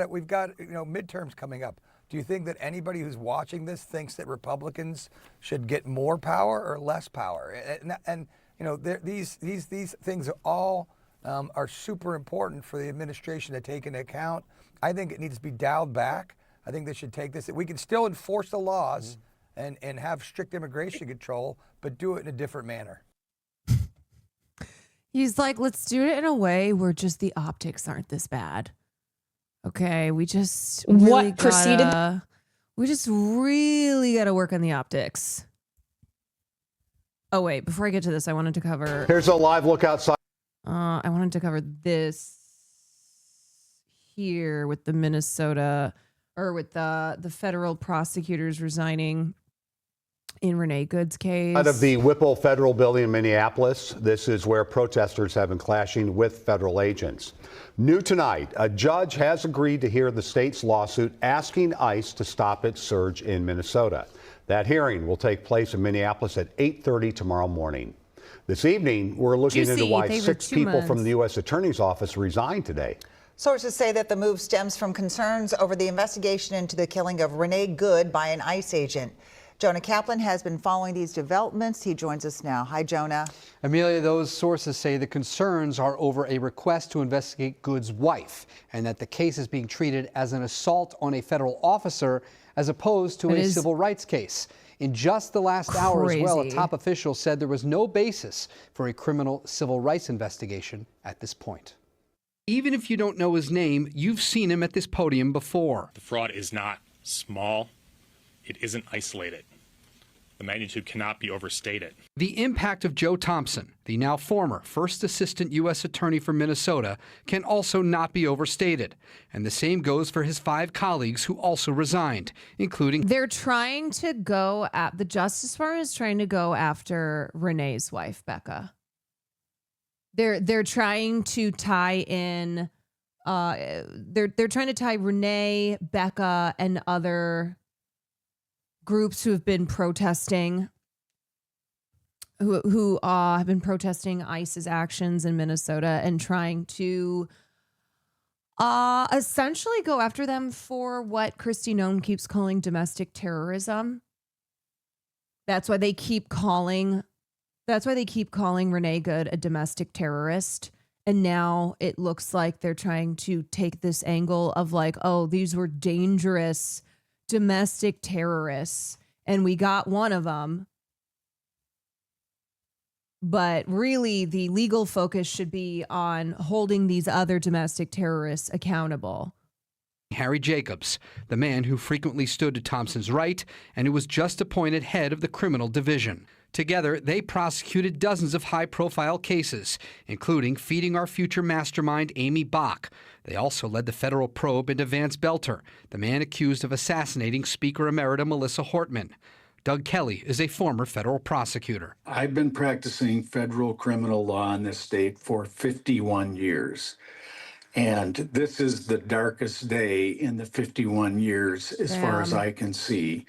We've got midterms coming up. Do you think that anybody who's watching this thinks that Republicans should get more power or less power? And these things are all are super important for the administration to take into account. I think it needs to be dialed back. I think they should take this. We can still enforce the laws and have strict immigration control, but do it in a different manner. He's like, let's do it in a way where just the optics aren't this bad. Okay, we just really gotta work on the optics. Oh wait, before I get to this, I wanted to cover. Here's a live look outside. I wanted to cover this here with the Minnesota, or with the federal prosecutors resigning in Renee Good's case. Out of the Whipple Federal Building in Minneapolis, this is where protesters have been clashing with federal agents. New tonight, a judge has agreed to hear the state's lawsuit asking ICE to stop its surge in Minnesota. That hearing will take place in Minneapolis at 8:30 tomorrow morning. This evening, we're looking into why 6 people from the U.S. Attorney's Office resigned today. Sources say that the move stems from concerns over the investigation into the killing of Renee Good by an ICE agent. Jonah Kaplan has been following these developments. He joins us now. Hi, Jonah. Amelia, those sources say the concerns are over a request to investigate Good's wife, and that the case is being treated as an assault on a federal officer as opposed to a civil rights case. In just the last hour as well, a top official said there was no basis for a criminal civil rights investigation at this point. Even if you don't know his name, you've seen him at this podium before. The fraud is not small. It isn't isolated. The magnitude cannot be overstated. The impact of Joe Thompson, the now former first assistant U.S. attorney for Minnesota, can also not be overstated. And the same goes for his 5 colleagues who also resigned, including... They're trying to go at... The Justice Department is trying to go after Renee's wife, Becca. They're trying to tie in... They're trying to tie Renee, Becca, and other... groups who have been protesting, who have been protesting ICE's actions in Minnesota and trying to essentially go after them for what Kristi Noem keeps calling domestic terrorism. That's why they keep calling Renee Good a domestic terrorist. And now it looks like they're trying to take this angle of like, oh, these were dangerous domestic terrorists, and we got one of them. But really, the legal focus should be on holding these other domestic terrorists accountable. Harry Jacobs, the man who frequently stood to Thompson's right and who was just appointed head of the criminal division. Together, they prosecuted dozens of high-profile cases, including Feeding Our Future mastermind Amy Bach. They also led the federal probe into Vance Belter, the man accused of assassinating Speaker Emerita Melissa Hortman. Doug Kelly is a former federal prosecutor. I've been practicing federal criminal law in this state for 51 years. And this is the darkest day in the 51 years, as far as I can see,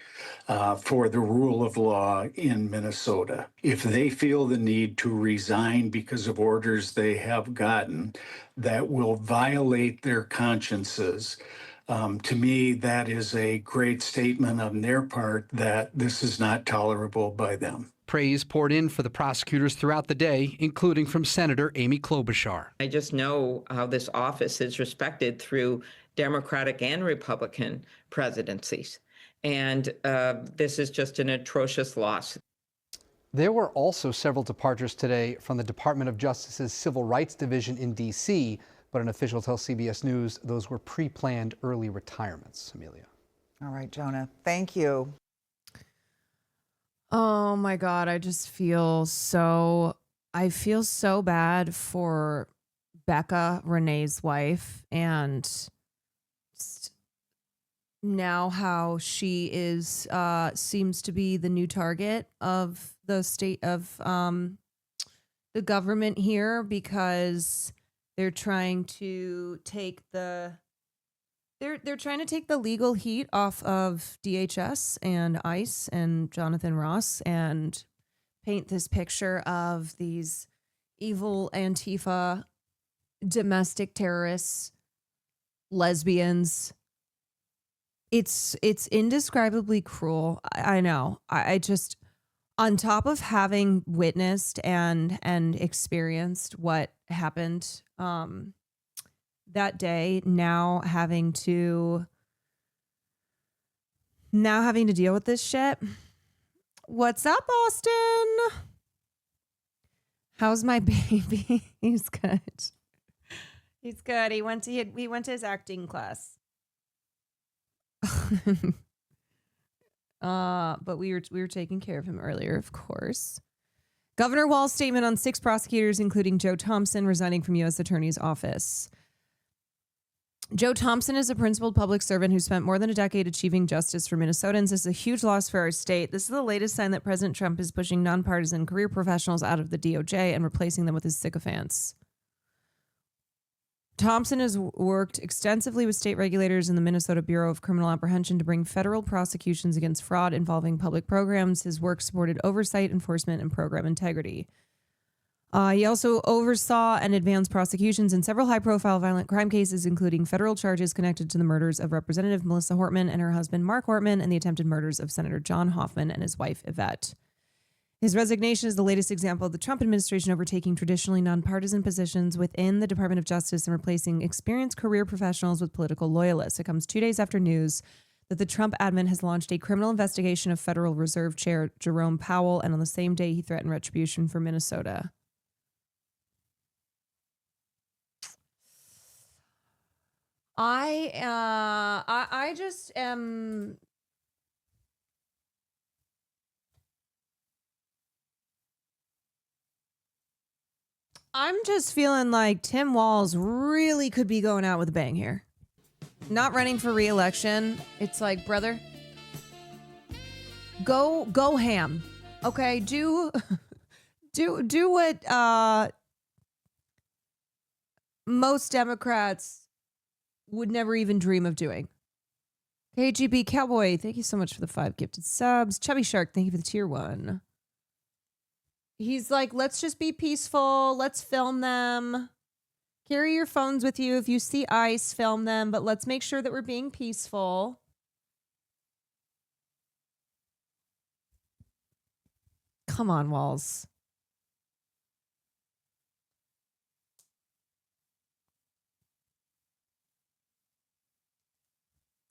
for the rule of law in Minnesota. If they feel the need to resign because of orders they have gotten that will violate their consciences, to me, that is a great statement on their part that this is not tolerable by them. Praise poured in for the prosecutors throughout the day, including from Senator Amy Klobuchar. I just know how this office is respected through Democratic and Republican presidencies. And this is just an atrocious loss. There were also several departures today from the Department of Justice's Civil Rights Division in D.C., but an official tells CBS News those were pre-planned early retirements. Amelia. All right, Jonah. Thank you. Oh my God, I feel so bad for Becca, Renee's wife, and now how she is seems to be the new target of the state of the government here, because they're trying to take the legal heat off of DHS and ICE and Jonathan Ross and paint this picture of these evil Antifa domestic terrorists, lesbians. It's indescribably cruel. I know. I just, on top of having witnessed and experienced what happened that day, now having to deal with this shit. What's up, Austin? How's my baby? He's good. He's good. He went to his acting class. But we were taking care of him earlier, of course. Governor Walz's statement on 6 prosecutors, including Joe Thompson, resigning from U.S. Attorney's Office. Joe Thompson is a principled public servant who spent more than a decade achieving justice for Minnesotans. This is a huge loss for our state. This is the latest sign that President Trump is pushing nonpartisan career professionals out of the DOJ and replacing them with his sycophants. Thompson has worked extensively with state regulators and the Minnesota Bureau of Criminal Apprehension to bring federal prosecutions against fraud involving public programs. His work supported oversight, enforcement, and program integrity. He also oversaw and advanced prosecutions in several high-profile violent crime cases, including federal charges connected to the murders of Representative Melissa Hortman and her husband Mark Hortman and the attempted murders of Senator John Hoffman and his wife Yvette. His resignation is the latest example of the Trump administration overtaking traditionally nonpartisan positions within the Department of Justice and replacing experienced career professionals with political loyalists. It comes 2 days after news that the Trump admin has launched a criminal investigation of Federal Reserve Chair Jerome Powell, and on the same day he threatened retribution for Minnesota. I just am. I'm just feeling like Tim Walz really could be going out with a bang here. Not running for re-election. It's like, brother, go ham. Okay, do what most Democrats would never even dream of doing. KGB Cowboy, thank you so much for the 5 gifted subs. Chubby Shark, thank you for the tier 1. He's like, let's just be peaceful. Let's film them. Carry your phones with you. If you see ice, film them. But let's make sure that we're being peaceful. Come on, Walz.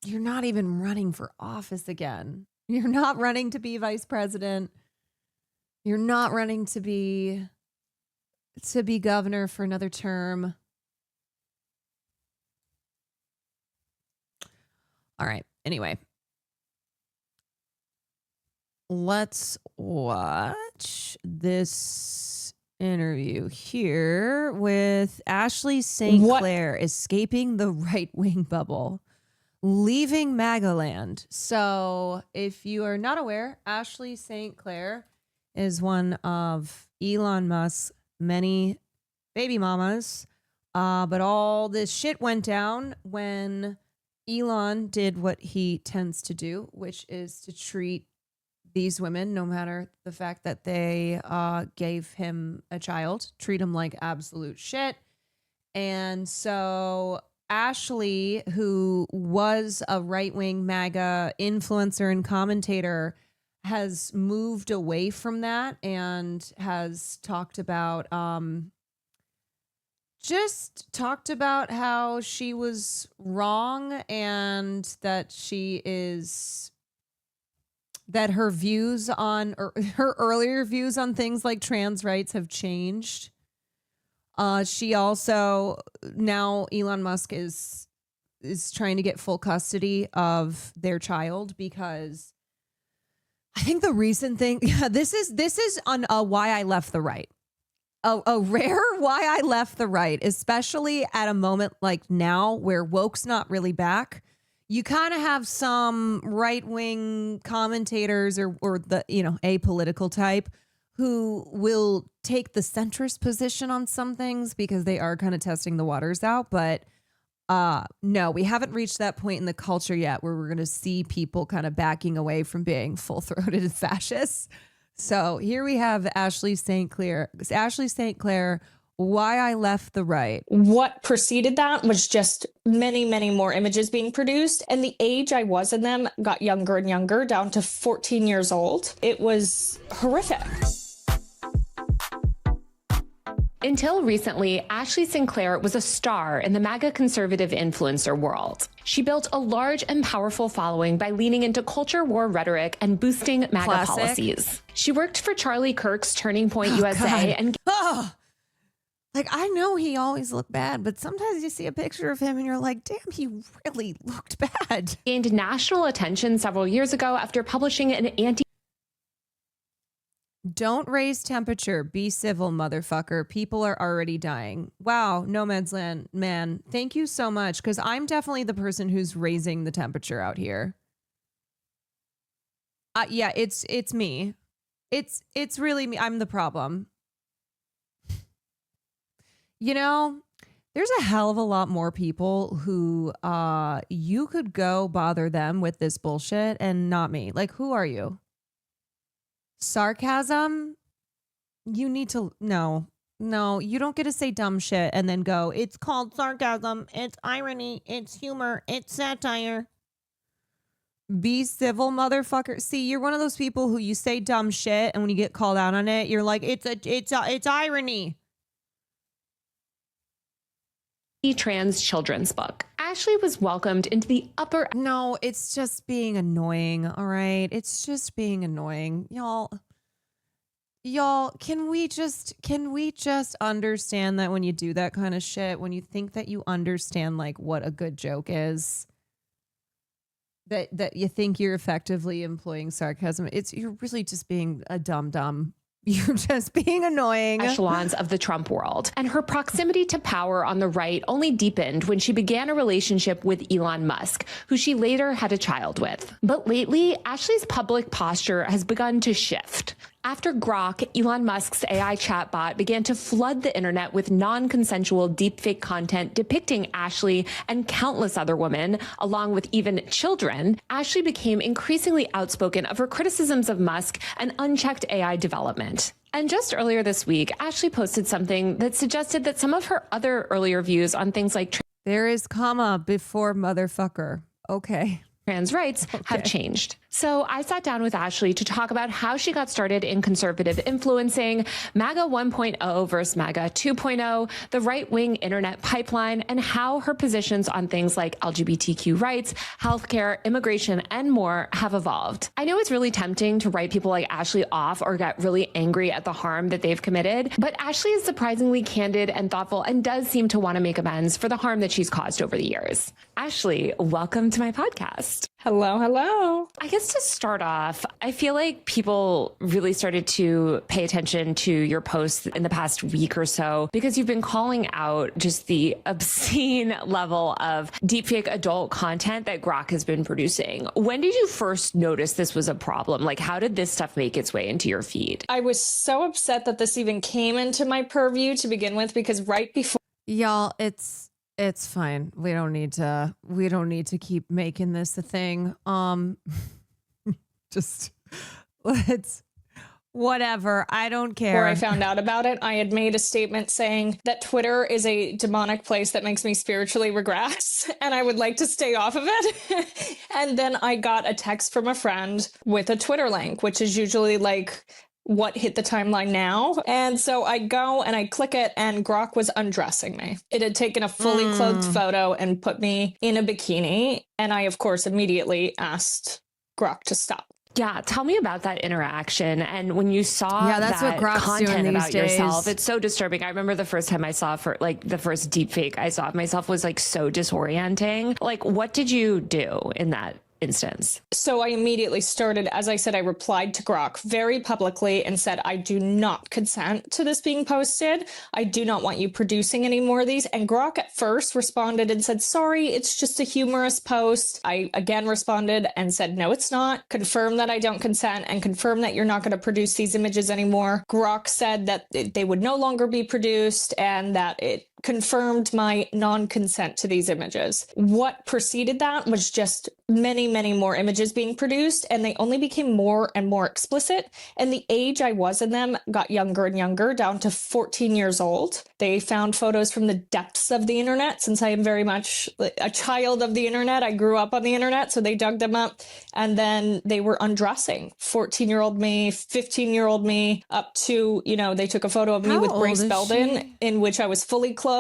You're not even running for office again. You're not running to be vice president. You're not running to be governor for another term. All right. Anyway, let's watch this interview here with Ashley St. Clair escaping the right-wing bubble, leaving MAGA land. So if you are not aware, Ashley St. Clair is one of Elon Musk's many baby mamas. But all this shit went down when Elon did what he tends to do, which is to treat these women, no matter the fact that they gave him a child, treat them like absolute shit. And so Ashley, who was a right-wing MAGA influencer and commentator, has moved away from that and has talked about how she was wrong and that her views on, or her earlier views on things like trans rights have changed. She also, now Elon Musk is trying to get full custody of their child because I think the recent thing, this is on why I left the right. A rare why I left the right, especially at a moment like now where woke's not really back. You kind of have some right-wing commentators or the, apolitical type who will take the centrist position on some things because they are kind of testing the waters out. But no, we haven't reached that point in the culture yet where we're going to see people kind of backing away from being full-throated fascists. So here we have Ashley St. Clair. Ashley St. Clair, why I left the right. What preceded that was just many, many more images being produced. And the age I was in them got younger and younger, down to 14 years old. It was horrific. Until recently, Ashley St. Clair was a star in the MAGA conservative influencer world. She built a large and powerful following by leaning into culture war rhetoric and boosting MAGA policies. She worked for Charlie Kirk's Turning Point USA and like, I know he always looked bad, but sometimes you see a picture of him and you're like, damn, he really looked bad. Gained national attention several years ago after publishing an Don't raise temperature. Be civil, motherfucker. People are already dying. Wow, Nomad's Land, man. Thank you so much, because I'm definitely the person who's raising the temperature out here. Yeah, it's me. It's really me. I'm the problem. You know, there's a hell of a lot more people who you could go bother them with this bullshit and not me. Like, who are you? Sarcasm? You need to no, you don't get to say dumb shit and then go, it's called sarcasm, it's irony, it's humor, it's satire. Be civil, motherfucker. See, you're one of those people who you say dumb shit and when you get called out on it, you're like, it's irony. Trans children's book. Ashley was welcomed into the upper. No, it's just being annoying. All right. It's just being annoying. Y'all, can we just understand that when you do that kind of shit, when you think that you understand like what a good joke is, that you think you're effectively employing sarcasm, you're really just being a dumb. You're just being annoying. Echelons of the Trump world. And her proximity to power on the right only deepened when she began a relationship with Elon Musk, who she later had a child with. But lately, Ashley's public posture has begun to shift. After Grok, Elon Musk's AI chatbot began to flood the internet with non-consensual deepfake content depicting Ashley and countless other women, along with even children, Ashley became increasingly outspoken of her criticisms of Musk and unchecked AI development. And just earlier this week, Ashley posted something that suggested that some of her other earlier views on things like there is comma before motherfucker. Okay. Trans rights have changed. So I sat down with Ashley to talk about how she got started in conservative influencing, MAGA 1.0 versus MAGA 2.0, the right-wing internet pipeline, and how her positions on things like LGBTQ rights, healthcare, immigration, and more have evolved. I know it's really tempting to write people like Ashley off or get really angry at the harm that they've committed, but Ashley is surprisingly candid and thoughtful and does seem to want to make amends for the harm that she's caused over the years. Ashley, welcome to my podcast. Hello. I guess to start off, I feel like people really started to pay attention to your posts in the past week or so because you've been calling out just the obscene level of deepfake adult content that Grok has been producing. When did you first notice this was a problem? Like, how did this stuff make its way into your feed? I was so upset that this even came into my purview to begin with, because right before... Y'all, it's fine. We don't need to keep making this a thing. Just let's whatever. I don't care. Before I found out about it, I had made a statement saying that Twitter is a demonic place that makes me spiritually regress and I would like to stay off of it. And then I got a text from a friend with a Twitter link, which is usually like what hit the timeline now. And so I go and I click it and Grok was undressing me. It had taken a fully clothed photo and put me in a bikini. And I, of course, immediately asked Grok to stop. Yeah, tell me about that interaction. And when you saw that's that what Grok's content doing about these days. yourself, it's so disturbing. I remember the first time I saw the first deepfake I saw of myself was like so disorienting. Like, what did you do in that instance? So I immediately started, as I said, I replied to Grok very publicly and said, I do not consent to this being posted. I do not want you producing any more of these. And Grok at first responded and said, sorry, it's just a humorous post. I again responded and said, no, it's not. Confirm that I don't consent and confirm that you're not going to produce these images anymore. Grok said that they would no longer be produced and that it confirmed my non-consent to these images. What preceded that was just many more images being produced, and they only became more and more explicit. And the age I was in them got younger and younger, down to 14 years old. They found photos from the depths of the internet, since I am very much a child of the internet. I grew up on the internet, so they dug them up. And then they were undressing 14-year-old me, 15-year-old me, up to, they took a photo of me with Grace Belden, in which I was fully clothed,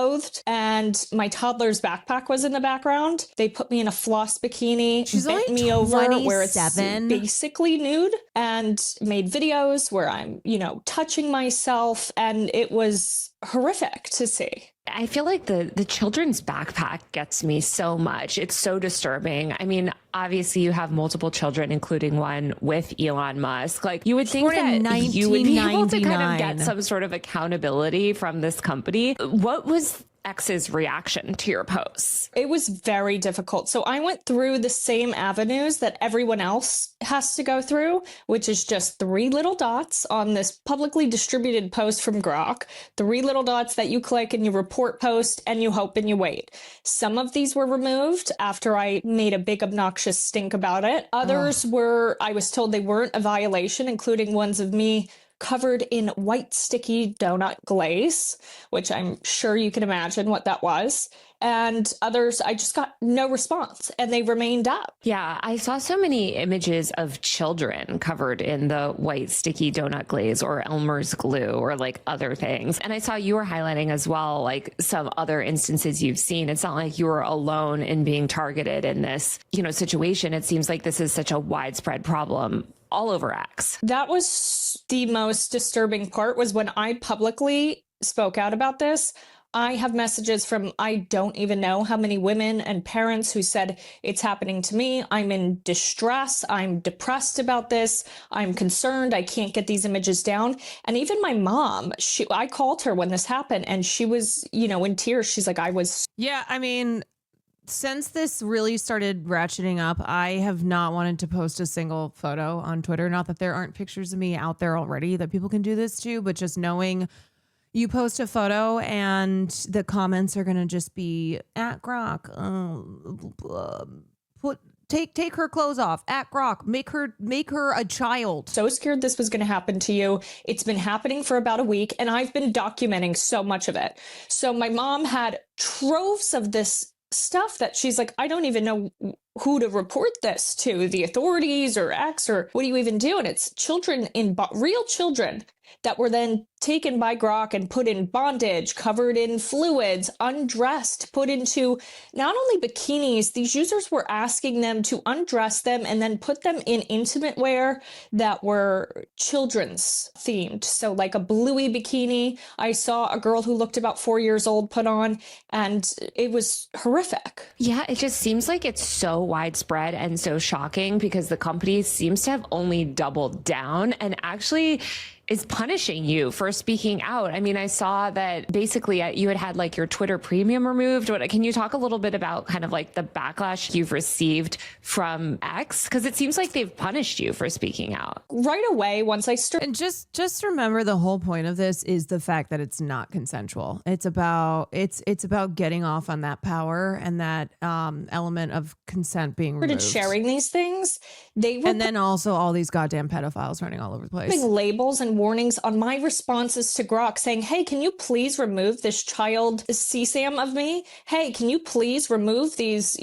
and my toddler's backpack was in the background. They put me in a floss bikini, bent me over where it's basically nude, and made videos where I'm, touching myself, and it was horrific to see. I feel like the children's backpack gets me so much. It's so disturbing. I mean, obviously you have multiple children, including one with Elon Musk. Like, you would think Born in that you would be able to kind of 1999. get some sort of accountability from this company. What was X's reaction to your posts? It was very difficult. So I went through the same avenues that everyone else has to go through, which is just 3 little dots on this publicly distributed post from Grok, 3 little dots that you click and you report post and you hope and you wait. Some of these were removed after I made a big obnoxious stink about it. Others were, I was told they weren't a violation, including ones of me covered in white sticky donut glaze, which I'm sure you can imagine what that was. And others, I just got no response and they remained up. Yeah, I saw so many images of children covered in the white sticky donut glaze or Elmer's glue or like other things. And I saw you were highlighting as well, like some other instances you've seen. It's not like you were alone in being targeted in this, situation. It seems like this is such a widespread problem all over X. That was the most disturbing part, was when I publicly spoke out about this. I have messages from I don't even know how many women and parents who said it's happening to me. I'm in distress. I'm depressed about this. I'm concerned. I can't get these images down. And even my mom, I called her when this happened and she was, in tears. She's like, Yeah, I mean, since this really started ratcheting up, I have not wanted to post a single photo on Twitter. Not that there aren't pictures of me out there already that people can do this to, but just knowing you post a photo and the comments are going to just be at Grok, take her clothes off, at Grok, make her a child. So scared this was going to happen to you. It's been happening for about a week and I've been documenting so much of it. So my mom had troves of this stuff that she's like, I don't even know who to report this to, the authorities or X, or what do you even do? And it's children real children that were then taken by Grok and put in bondage, covered in fluids, undressed, put into not only bikinis, these users were asking them to undress them and then put them in intimate wear that were children's themed. So like a bluey bikini, I saw a girl who looked about 4 years old put on, and it was horrific. Yeah, it just seems like it's so widespread and so shocking because the company seems to have only doubled down and actually is punishing you for speaking out. I mean, I saw that basically you had like your Twitter premium removed. Can you talk a little bit about kind of like the backlash you've received from X? Because it seems like they've punished you for speaking out. Right away, once I started. And just remember, the whole point of this is the fact that it's not consensual. It's about getting off on that power and that element of consent being removed. Sharing these things, they were, and then also all these goddamn pedophiles running all over the place. putting labels and warnings on my responses to Grok saying, hey, can you please remove this child CSAM of me? Hey, can you please remove these,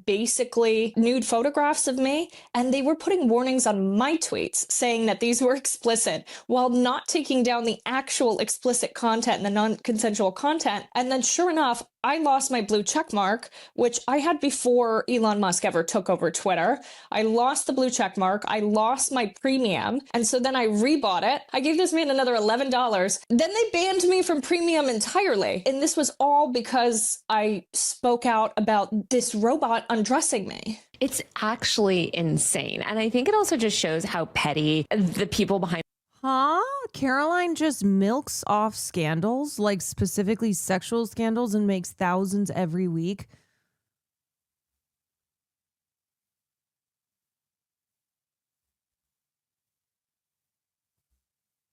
basically nude photographs of me? And they were putting warnings on my tweets saying that these were explicit while not taking down the actual explicit content and the non-consensual content. And then sure enough, I lost my blue check mark, which I had before Elon Musk ever took over Twitter. I lost the blue check mark. I lost my premium. And so then I rebought it. I gave this man another $11. Then they banned me from premium entirely. And this was all because I spoke out about this robot undressing me. It's actually insane. And I think it also just shows how petty the people behind. Huh? Caroline just milks off scandals, like specifically sexual scandals, and makes thousands every week.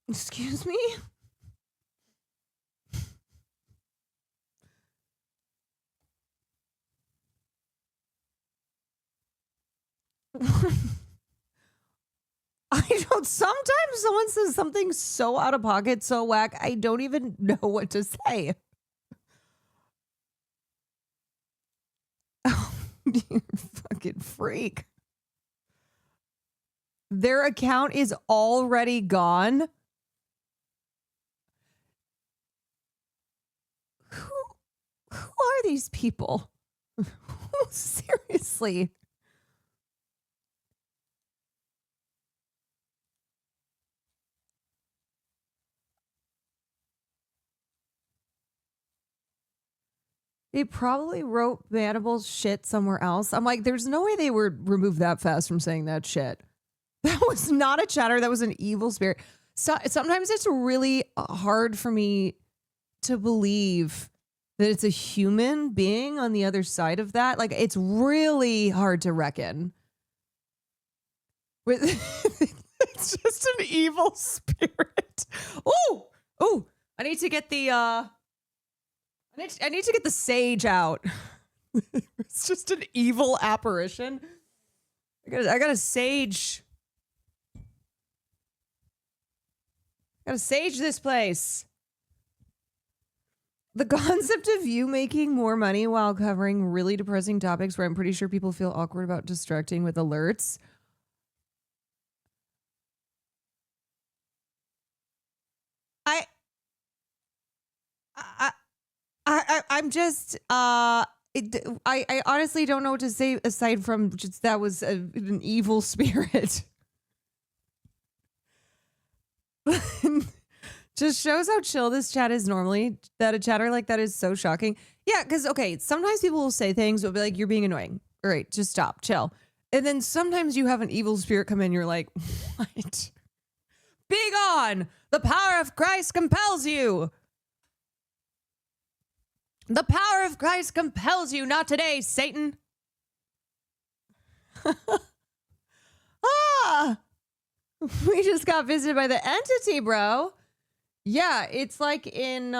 Excuse me? I don't. Sometimes someone says something so out of pocket, so whack, I don't even know what to say. Oh, you fucking freak. Their account is already gone. Who are these people? Seriously. They probably wrote Mandibles shit somewhere else. I'm like, there's no way they would remove that fast from saying that shit. That was not a chatter. That was an evil spirit. So sometimes it's really hard for me to believe that it's a human being on the other side of that. Like, it's really hard to reckon with. It's just an evil spirit. Oh, I need to get the I need to get the sage out. It's just an evil apparition. I gotta sage. Gotta sage this place. The concept of you making more money while covering really depressing topics where I'm pretty sure people feel awkward about distracting with alerts. I'm just I honestly don't know what to say aside from just that was an evil spirit. Just shows how chill this chat is normally, that a chatter like that is so shocking. Yeah, because, okay, sometimes people will say things, will be like, you're being annoying. All right, just stop, chill. And then sometimes you have an evil spirit come in, you're like, what? Be gone! The power of Christ compels you! The power of Christ compels you, not today, Satan. We just got visited by the entity, bro. Yeah, it's like in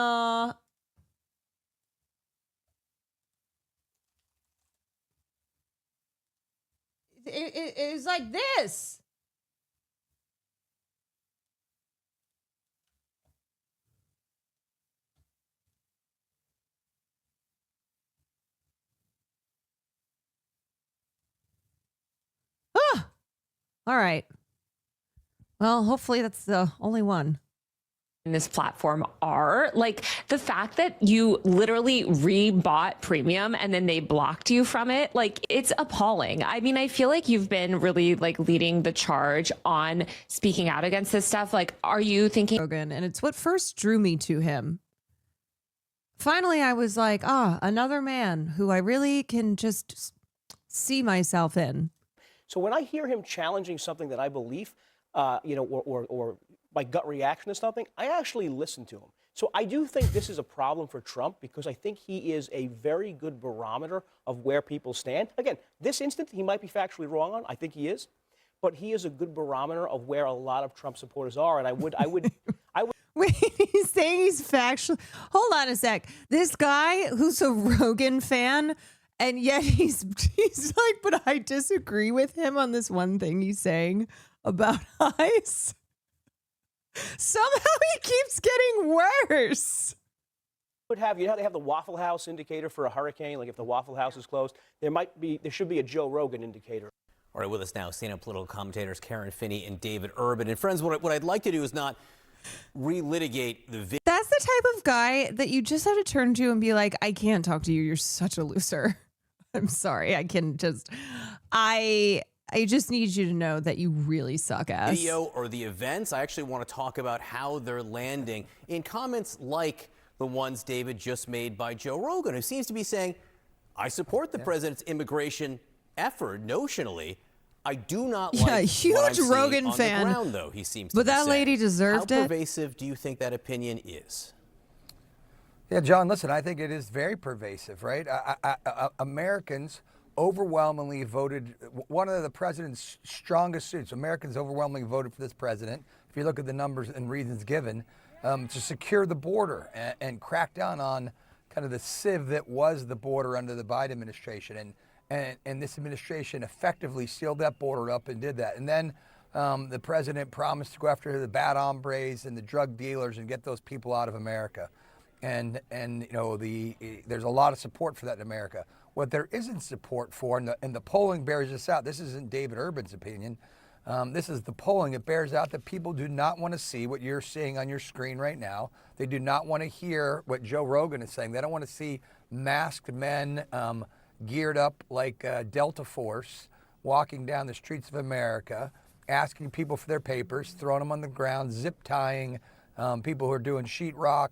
it's like this. All right. Well, hopefully that's the only one. In this platform are like the fact that you literally rebought premium and then they blocked you from it. Like, it's appalling. I mean, I feel like you've been really like leading the charge on speaking out against this stuff. Like, are you thinking Rogan? And it's what first drew me to him. Finally, I was like, another man who I really can just see myself in. So when I hear him challenging something that I believe, or my gut reaction to something, I actually listen to him. So I do think this is a problem for Trump because I think he is a very good barometer of where people stand. Again, this instant, he might be factually wrong on. I think he is. But he is a good barometer of where a lot of Trump supporters are. And I would. Wait, he's saying he's factual. Hold on a sec. This guy who's a Rogan fan, and yet he's like, but I disagree with him on this one thing he's saying about ICE. Somehow he keeps getting worse. Would have, you know how they have the Waffle House indicator for a hurricane? Like if the Waffle House is closed, there should be a Joe Rogan indicator. All right, with us now, stand-up political commentators Karen Finney and David Urban. And friends, what I'd like to do is not relitigate the video. That's the type of guy that you just have to turn to and be like, I can't talk to you. You're such a loser. I'm sorry. I just need you to know that you really suck ass. Video or the events, I actually want to talk about how they're landing in comments like the ones David just made by Joe Rogan, who seems to be saying, I support the president's immigration effort notionally. I do not like huge what I'm Rogan on fan. the ground, though, he seems to But be that saying. lady deserved it. How pervasive do you think that opinion is? Yeah, John, listen, I think it is very pervasive, right? Americans overwhelmingly voted, one of the president's strongest suits, Americans overwhelmingly voted for this president, if you look at the numbers and reasons given, to secure the border and crack down on kind of the sieve that was the border under the Biden administration. And this administration effectively sealed that border up and did that. And then the president promised to go after the bad hombres and the drug dealers and get those people out of America. And there's a lot of support for that in America. What there isn't support for, and the polling bears this out, this isn't David Urban's opinion, this is the polling, it bears out that people do not want to see what you're seeing on your screen right now. They do not want to hear what Joe Rogan is saying. They don't want to see masked men geared up like Delta Force walking down the streets of America, asking people for their papers, throwing them on the ground, zip tying people who are doing sheetrock,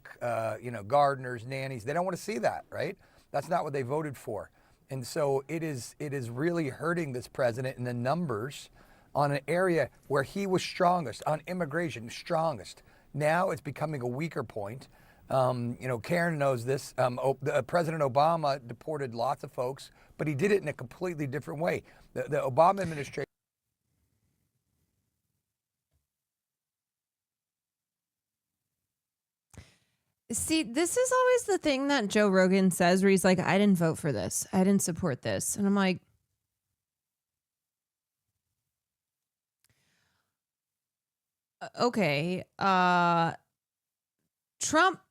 gardeners, nannies. They don't want to see that, right? That's not what they voted for. And so it is really hurting this president in the numbers on an area where he was strongest, on immigration, strongest. Now it's becoming a weaker point. Karen knows this. President Obama deported lots of folks, but he did it in a completely different way. The Obama administration. See, this is always the thing that Joe Rogan says where he's like, I didn't vote for this. I didn't support this. And I'm like, okay, Trump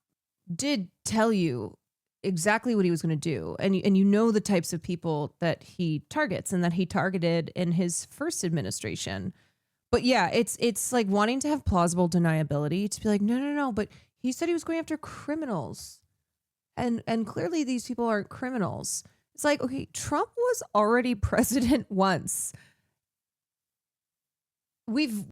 did tell you exactly what he was going to do. And you know the types of people that he targets and that he targeted in his first administration. But yeah, it's like wanting to have plausible deniability to be like, no, but he said he was going after criminals. And clearly these people aren't criminals. It's like, okay, Trump was already president once. We've